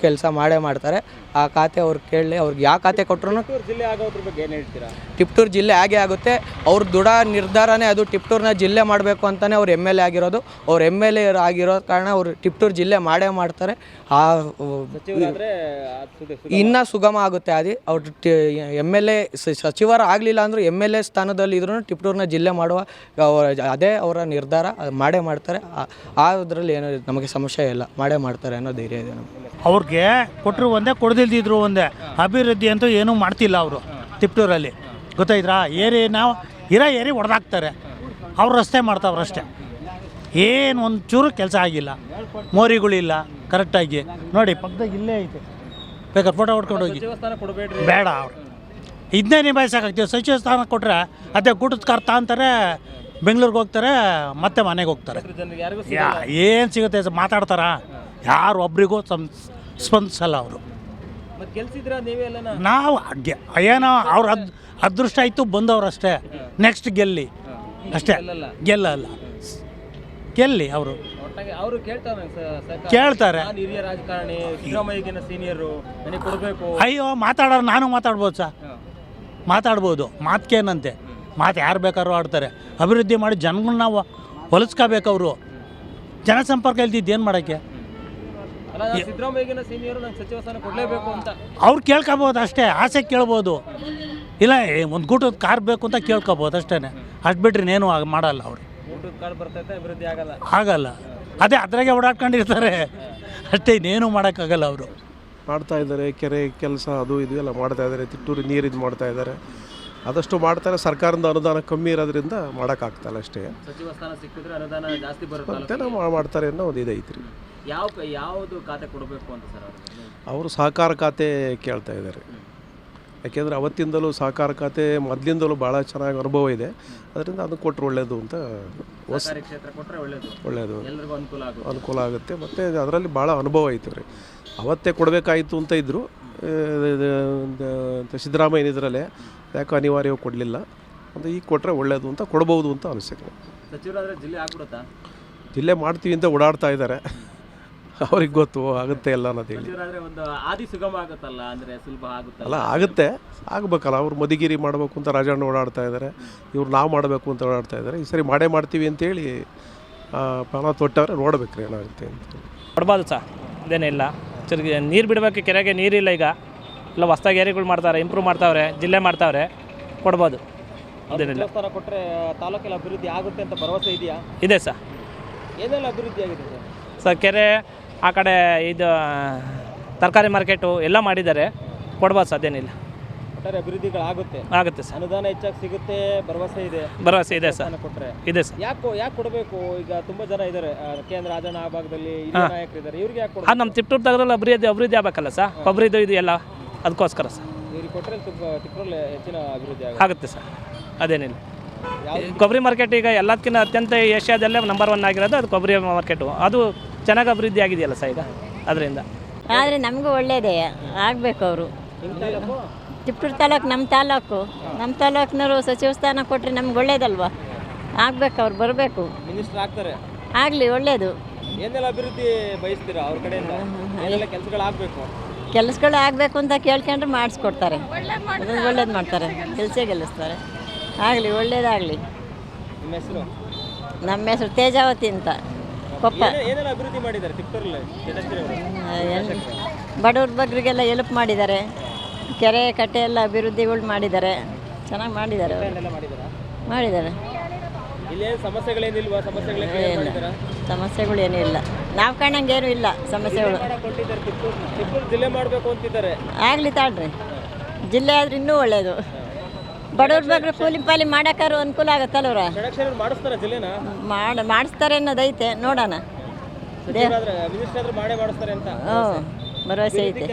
ಕೆಲಸ ಮಾಡೇ ಮಾಡ್ತಾರೆ. ಆ ಖಾತೆ ಅವ್ರು ಕೇಳಲಿ. ಅವ್ರಿಗೆ ಯಾವ ಖಾತೆ ಕೊಟ್ಟರು ಜಿಲ್ಲೆ ಆಗೋದ್ರ ಬಗ್ಗೆ ಏನು ಹೇಳ್ತೀರಾ? ಟಿಪ್ಟೂರು ಜಿಲ್ಲೆ ಆಗೇ ಆಗುತ್ತೆ. ಅವ್ರ ದೃಢ ನಿರ್ಧಾರನೇ ಅದು. ಟಿಪ್ಟೂರನ್ನ ಜಿಲ್ಲೆ ಮಾಡಬೇಕು ಅಂತಲೇ ಅವ್ರು MLA ಆಗಿರೋದು. ಅವ್ರು MLA ಆಗಿರೋ ಕಾರಣ ಅವರು ಟಿಪ್ಟೂರು ಜಿಲ್ಲೆ ಮಾಡೇ ಮಾಡ್ತಾರೆ. ಆ ಇನ್ನೂ ಸುಗಮ ಆಗುತ್ತೆ. ಅದು ಅವ್ರು MLA ಸಚಿವರು ಆಗಲಿಲ್ಲ ಅಂದರೂ MLA ಸ್ಥಾನದಲ್ಲಿ ಇದ್ರೂ ಟಿಪ್ಟೂರನ್ನ ಜಿಲ್ಲೆ ಮಾಡುವ ಅದೇ ಅವರ ನಿರ್ಧಾರ. ಅದು ಮಾಡೇ ಮಾಡ್ತಾರೆ. ಅದರಲ್ಲಿ ಏನೋ ನಮಗೆ ಸಮಸ್ಯೆ ಇಲ್ಲ, ಮಾಡೇ ಮಾಡ್ತಾರೆ ಅನ್ನೋ ಧೈರ್ಯ ಇದೆ ನಮಗೆ. ಅವ್ರಿಗೆ ಕೊಟ್ಟರು ಒಂದೇ ಕೊಡದಿಲ್ದಿದ್ರು ಒಂದೇ. ಅಭಿವೃದ್ಧಿ ಅಂತೂ ಏನೂ ಮಾಡ್ತಿಲ್ಲ ಅವರು ತಿಪ್ಟೂರಲ್ಲಿ. ಗೊತ್ತಾಯ್ತಾ? ನಾವು ಏರಿ ಹೊಡೆದಾಕ್ತಾರೆ. ಅವ್ರು ರಸ್ತೆ ಮಾಡ್ತಾವ್ರಷ್ಟೇ. ಏನು ಒಂಚೂರು ಕೆಲಸ ಆಗಿಲ್ಲ. ಮೋರಿಗಳಿಲ್ಲ ಕರೆಕ್ಟಾಗಿ. ನೋಡಿ ಪಕ್ಕದಾಗ ಇಲ್ಲೇ ಐತೆ, ಬೇಕಾದ್ರೆ ಫೋಟೋ ಹೊಡ್ಕೊಂಡು ಹೋಗಿ. ಬೇಡ, ಅವ್ರು ಇದನ್ನೇ ನಿಭಾಯಿಸೋಕ್ಕಾಗ್ತೀವಿ. ಸಚಿವ ಸ್ಥಾನ ಕೊಟ್ಟರೆ ಅದೇ ಗೂಟದ ಕಾರ್ ತಾಂತಾರೆ, ಬೆಂಗಳೂರಿಗೆ ಹೋಗ್ತಾರೆ, ಮತ್ತೆ ಮನೆಗೆ ಹೋಗ್ತಾರೆ. ಏನು ಸಿಗುತ್ತೆ? ಮಾತಾಡ್ತಾರ? ಯಾರು ಒಬ್ರಿಗೂ ಸ್ಪಂದಿಸಲ್ಲ ಅವರು. ನಾವು ಏನೋ ಅವ್ರ ಅದೃಷ್ಟ ಆಯಿತು ಬಂದವ್ರಷ್ಟೇ. ನೆಕ್ಸ್ಟ್ ಗೆಲ್ಲಿ ಅಷ್ಟೇ, ಗೆಲ್ಲಲ್ಲ. ಗೆಲ್ಲಿ ಅವರು ಕೇಳ್ತಾರೆ. ಅಯ್ಯೋ ಮಾತಾಡೋರು ನಾನು ಮಾತಾಡ್ಬೋದು ಸರ್, ಮಾತಾಡ್ಬೋದು. ಮಾತ್ಕೇನಂತೆ? ಮಾತು ಯಾರು ಬೇಕಾದ್ರೂ ಆಡ್ತಾರೆ. ಅಭಿವೃದ್ಧಿ ಮಾಡಿ ಜನಗಳನ್ನ ಹೊಲಿಸ್ಕೋಬೇಕು ಅವರು. ಜನಸಂಪರ್ಕ ಇಲ್ದಿದ್ದು ಏನು ಮಾಡೋಕ್ಕೆ? ಅವ್ರು ಕೇಳ್ಕೊಬೋದು ಅಷ್ಟೇ, ಆಸೆ ಕೇಳ್ಬೋದು. ಇಲ್ಲ ಒಂದು ಗೂಟದ ಕಾರ್ ಬೇಕು ಅಂತ ಕೇಳ್ಕೊಬೋದು ಅಷ್ಟೇ. ಅಷ್ಟು ಬಿಟ್ರೆ ಇನ್ನೇನು ಮಾಡಲ್ಲ ಅವರು. ಆಗಲ್ಲ. ಅದೇ ಅದ್ರಾಗೆ ಓಡಾಡ್ಕೊಂಡಿರ್ತಾರೆ ಅಷ್ಟೇ, ಇನ್ನೇನು ಮಾಡೋಕ್ಕಾಗಲ್ಲ ಅವರು. ಮಾಡ್ತಾ ಇದ್ದಾರೆ. ಕೆರೆ ಕೆಲಸ ಅದು ಇದು ಎಲ್ಲ ಮಾಡ್ತಾ ಇದ್ದಾರೆ. ತಿಟ್ಟೂರು ನೀರಿದ್ದು ಮಾಡ್ತಾ ಇದ್ದಾರೆ. ಆದಷ್ಟು ಮಾಡ್ತಾರೆ. ಸರ್ಕಾರದ ಅನುದಾನ ಕಮ್ಮಿ ಇರೋದ್ರಿಂದ ಮಾಡೋಕ್ಕಾಗ್ತಲ್ಲ ಅಷ್ಟೇ. ಸಚಿವ ಸ್ಥಾನ ಸಿಕ್ಕಿದ್ರೆ ಅನುದಾನ ಜಾಸ್ತಿ ಬರುತ್ತೆ ಮತ್ತೆ ಮಾಡ್ತಾರೆ ಅನ್ನೋ ಒಂದು ಇದೈತ್ರಿ. ಯಾವುದು ಖಾತೆ ಕೊಡಬೇಕು ಅಂತ ಸರ್ ಅವರು ಸಹಕಾರ ಖಾತೆ ಕೇಳ್ತಾ ಇದ್ದಾರೆ. ಯಾಕೆಂದರೆ ಅವತ್ತಿಂದಲೂ ಸಹಕಾರ ಖಾತೆ ಮೊದಲಿಂದಲೂ ಭಾಳ ಚೆನ್ನಾಗಿ ಅನುಭವ ಇದೆ. ಅದರಿಂದ ಅದು ಕೊಟ್ಟರೆ ಒಳ್ಳೆಯದು ಅಂತ. ಕ್ಷೇತ್ರ ಕೊಟ್ಟರೆ ಒಳ್ಳೆಯದು, ಎಲ್ಲರಿಗೂ ಅನುಕೂಲ ಆಗುತ್ತೆ. ಮತ್ತು ಅದರಲ್ಲಿ ಭಾಳ ಅನುಭವ ಐತೆ ರೀ. ಅವತ್ತೇ ಕೊಡಬೇಕಾಯಿತು ಅಂತ ಇದ್ದರು. ಸಿದ್ದರಾಮಯ್ಯ ಇದರಲ್ಲೇ ಯಾಕೆ ಅನಿವಾರ್ಯವಾಗಿ ಕೊಡಲಿಲ್ಲ ಅಂತ. ಈಗ ಕೊಟ್ಟರೆ ಒಳ್ಳೆಯದು ಅಂತ, ಕೊಡ್ಬೋದು ಅಂತ ಅನಿಸುತ್ತೆ. ಸಚಿವರಾದರೆ ಜಿಲ್ಲೆ ಆಗ್ಬಿಡುತ್ತಾ? ಜಿಲ್ಲೆ ಮಾಡ್ತೀವಿ ಅಂತ ಓಡಾಡ್ತಾ ಇದ್ದಾರೆ. ಅವ್ರಿಗೆ ಗೊತ್ತು ಆಗುತ್ತೆ ಎಲ್ಲ ಅನ್ನೋದೇಳಿ. ಒಂದು ಆದಿ ಸುಗಮ ಆಗುತ್ತಲ್ಲ, ಅಂದರೆ ಸುಲಭ ಆಗುತ್ತಲ್ಲ? ಅಲ್ಲ, ಆಗುತ್ತೆ, ಆಗಬೇಕಲ್ಲ. ಅವ್ರು ಮದಿಗಿರಿ ಮಾಡಬೇಕು ಅಂತ ರಾಜಣ್ಣ ಓಡಾಡ್ತಾ ಇದ್ದಾರೆ. ಇವ್ರು ನಾವು ಮಾಡಬೇಕು ಅಂತ ಓಡಾಡ್ತಾ ಇದ್ದಾರೆ. ಈ ಸರಿ ಮಾಡೇ ಮಾಡ್ತೀವಿ ಅಂತೇಳಿ ಫಲ ತೊಟ್ಟವ್ರೆ. ನೋಡ್ಬೇಕ್ರಿ ಏನಾಗುತ್ತೆ ಅಂತ. ಕೊಡ್ಬೋದು ಸರ್, ಅದೇನಿಲ್ಲ. ನೀರು ಬಿಡಬೇಕು, ಕೆರೆಗೆ ನೀರಿಲ್ಲ. ಈಗ ಎಲ್ಲ ಹೊಸ್ದಾಗಿ ಏರಿಗಳು ಮಾಡ್ತಾರೆ, ಇಂಪ್ರೂವ್ ಮಾಡ್ತಾವ್ರೆ, ಜಿಲ್ಲೆ ಮಾಡ್ತಾವ್ರೆ. ಕೊಡ್ಬೋದು, ಅದೇನಿಲ್ಲ. ಕೊಟ್ಟರೆ ತಾಲೂಕೆಲ್ಲ ಅಭಿವೃದ್ಧಿ ಆಗುತ್ತೆ ಅಂತ ಭರವಸೆ ಇದೆಯಾ? ಇದೆ ಸರ್. ಏನೆಲ್ಲ ಅಭಿವೃದ್ಧಿ ಆಗಿದೆ ಸರ್? ಕೆರೆ ಆ ಕಡೆ ಇದು ತರಕಾರಿ ಮಾರ್ಕೆಟು ಎಲ್ಲ ಮಾಡಿದ್ದಾರೆ. ಕೊಡ್ಬೋದು ಸರ್, ಅದೇನಿಲ್ಲ. ಒಟ್ಟಾರೆ ಅಭಿವೃದ್ಧಿಗಳಾಗುತ್ತೆ. ಆಗುತ್ತೆ ಸರ್. ಅನುದಾನ ಹೆಚ್ಚಾಗಿ ಸಿಗುತ್ತೆ ಭರವಸೆ ಇದೆ. ಭರವಸೆ ಇದೆ ಸರ್. ಕೊಟ್ಟರೆ ಇದೆ ಸರ್. ಯಾಕೆ ಕೊಡಬೇಕು? ಈಗ ತುಂಬ ಜನ ಇದ್ದಾರೆ, ಕೇಂದ್ರ ರಾಜಣ್ಣ ಆ ಭಾಗದಲ್ಲಿ ನಾಯಕರು ಇದ್ದಾರೆ. ಇವ್ರಿಗೆ ಯಾಕೆ ಕೊಡಬೇಕು? ನಮ್ಮ ತಿಪ್ಟೂರು ತಗದ್ರಲ್ಲಿ ಅಭಿವೃದ್ಧಿ ಆಗಬೇಕಲ್ಲ ಸರ್. ಕೊಬ್ಬರಿದು ಇದು ಎಲ್ಲ ಅದಕ್ಕೋಸ್ಕರ ಸರ್. ಇವ್ರಿಗೆ ಕೊಟ್ಟರೆ ತಿಪ್ಟೂರಲ್ಲಿ ಹೆಚ್ಚಿನ ಅಭಿವೃದ್ಧಿ ಆಗುತ್ತೆ ಸರ್, ಅದೇನಿಲ್ಲ. ಕೊಬ್ಬರಿ ಮಾರ್ಕೆಟ್ ಈಗ ಎಲ್ಲದಕ್ಕಿಂತ ಅತ್ಯಂತ ಏಷ್ಯಾದಲ್ಲೇ ನಂಬರ್ 1 ಆಗಿರೋದು ಅದು ಕೊಬ್ಬರಿ ಮಾರ್ಕೆಟು. ಅದು ಚೆನ್ನಾಗಿ ಅಭಿವೃದ್ಧಿ ಆಗಿದೆಯಲ್ಲ ಸರ್ ಈಗ, ಅದರಿಂದ. ಆದರೆ ನಮಗೂ ಒಳ್ಳೆಯದೇ ಆಗಬೇಕು. ಅವರು ತಿಪ್ಟೂರು ತಾಲೂಕು ನಮ್ಮ ತಾಲೂಕಿನವರು ಸಚಿವ ಸ್ಥಾನ ಕೊಟ್ಟರೆ ನಮ್ಗೆ ಒಳ್ಳೇದಲ್ವಾ? ಆಗಬೇಕು, ಅವ್ರು ಬರಬೇಕು, ಮಿನಿಸ್ಟರ್ ಆಗ್ತಾರೆ. ಆಗಲಿ, ಒಳ್ಳೆಯದು. ಏನೆಲ್ಲ ಅಭಿವೃದ್ಧಿ ಬಯಸ್ತೀರಾ ಅವ್ರ ಕಡೆಯಿಂದ? ಏನೆಲ್ಲ ಕೆಲಸಗಳಾಗಬೇಕು? ಕೆಲಸಗಳು ಆಗಬೇಕು ಅಂತ ಕೇಳ್ಕೊಂಡ್ರೆ ಮಾಡಿಸ್ಕೊಡ್ತಾರೆ. ಒಳ್ಳೇದು ಮಾಡ್ತಾರೆ, ಗೆಲ್ಲಿಸ್ತಾರೆ. ಆಗಲಿ, ಒಳ್ಳೇದಾಗಲಿ. ನಿಮ್ಮ ಹೆಸರು? ನಮ್ಮ ಹೆಸರು ತೇಜಾವತಿ ಅಂತ, ಕೊಪ್ಪ. ಏನೆಲ್ಲ ಅಭಿವೃದ್ಧಿ ಮಾಡಿದ್ದಾರೆ ತಿಪ್ಟೂರಲ್ಲಿ? ಬಡವ್ರ ಬಗ್ಗರಿಗೆಲ್ಲ ಹೆಲ್ಪ್ ಮಾಡಿದ್ದಾರೆ. ಕೆರೆ ಕಟ್ಟೆ ಎಲ್ಲ ಅಭಿವೃದ್ಧಿಗಳು ಮಾಡಿದ್ದಾರೆ. ಚೆನ್ನಾಗಿ ಮಾಡಿದ್ದಾರೆ. ಮಾಡಿದ್ದಾರೆ. ಇಲ್ಲಿ ಸಮಸ್ಯೆಗಳೇನಿಲ್ವಾ? ಸಮಸ್ಯೆಗಳು ಏನೂ ಇಲ್ಲ. ನಾವು ಕಾಣಂಗೇನೂ ಇಲ್ಲ ಸಮಸ್ಯೆಗಳು. ತಿಪ್ಟೂರು ಜಿಲ್ಲೆ ಮಾಡಬೇಕು ಅಂತಿದ್ದಾರೆ. ಆಗಲಿ ತಾಳ್ರಿ, ಜಿಲ್ಲೆ ಆದ್ರೆ ಇನ್ನೂ ಒಳ್ಳೆಯದು. ಬಡವ್ರ ಬಗ್ಗೆ ಕೂಲಿ ಪಾಲಿ ಮಾಡೋಕ್ಕಾರು ಅನುಕೂಲ ಆಗುತ್ತಲ್ವ್ರ? ಮಾಡಿಸ್ತಾರೆ ಜಿಲ್ಲೆನ? ಮಾಡಿಸ್ತಾರೆ ಅನ್ನೋದೈತೆ, ನೋಡೋಣ. ಮಿನಿಸ್ಟರ್ ಮಾಡೇ ಮಾಡಿಸ್ತಾರೆ ಅಂತ ಭರವಸೆ ಐತೆ.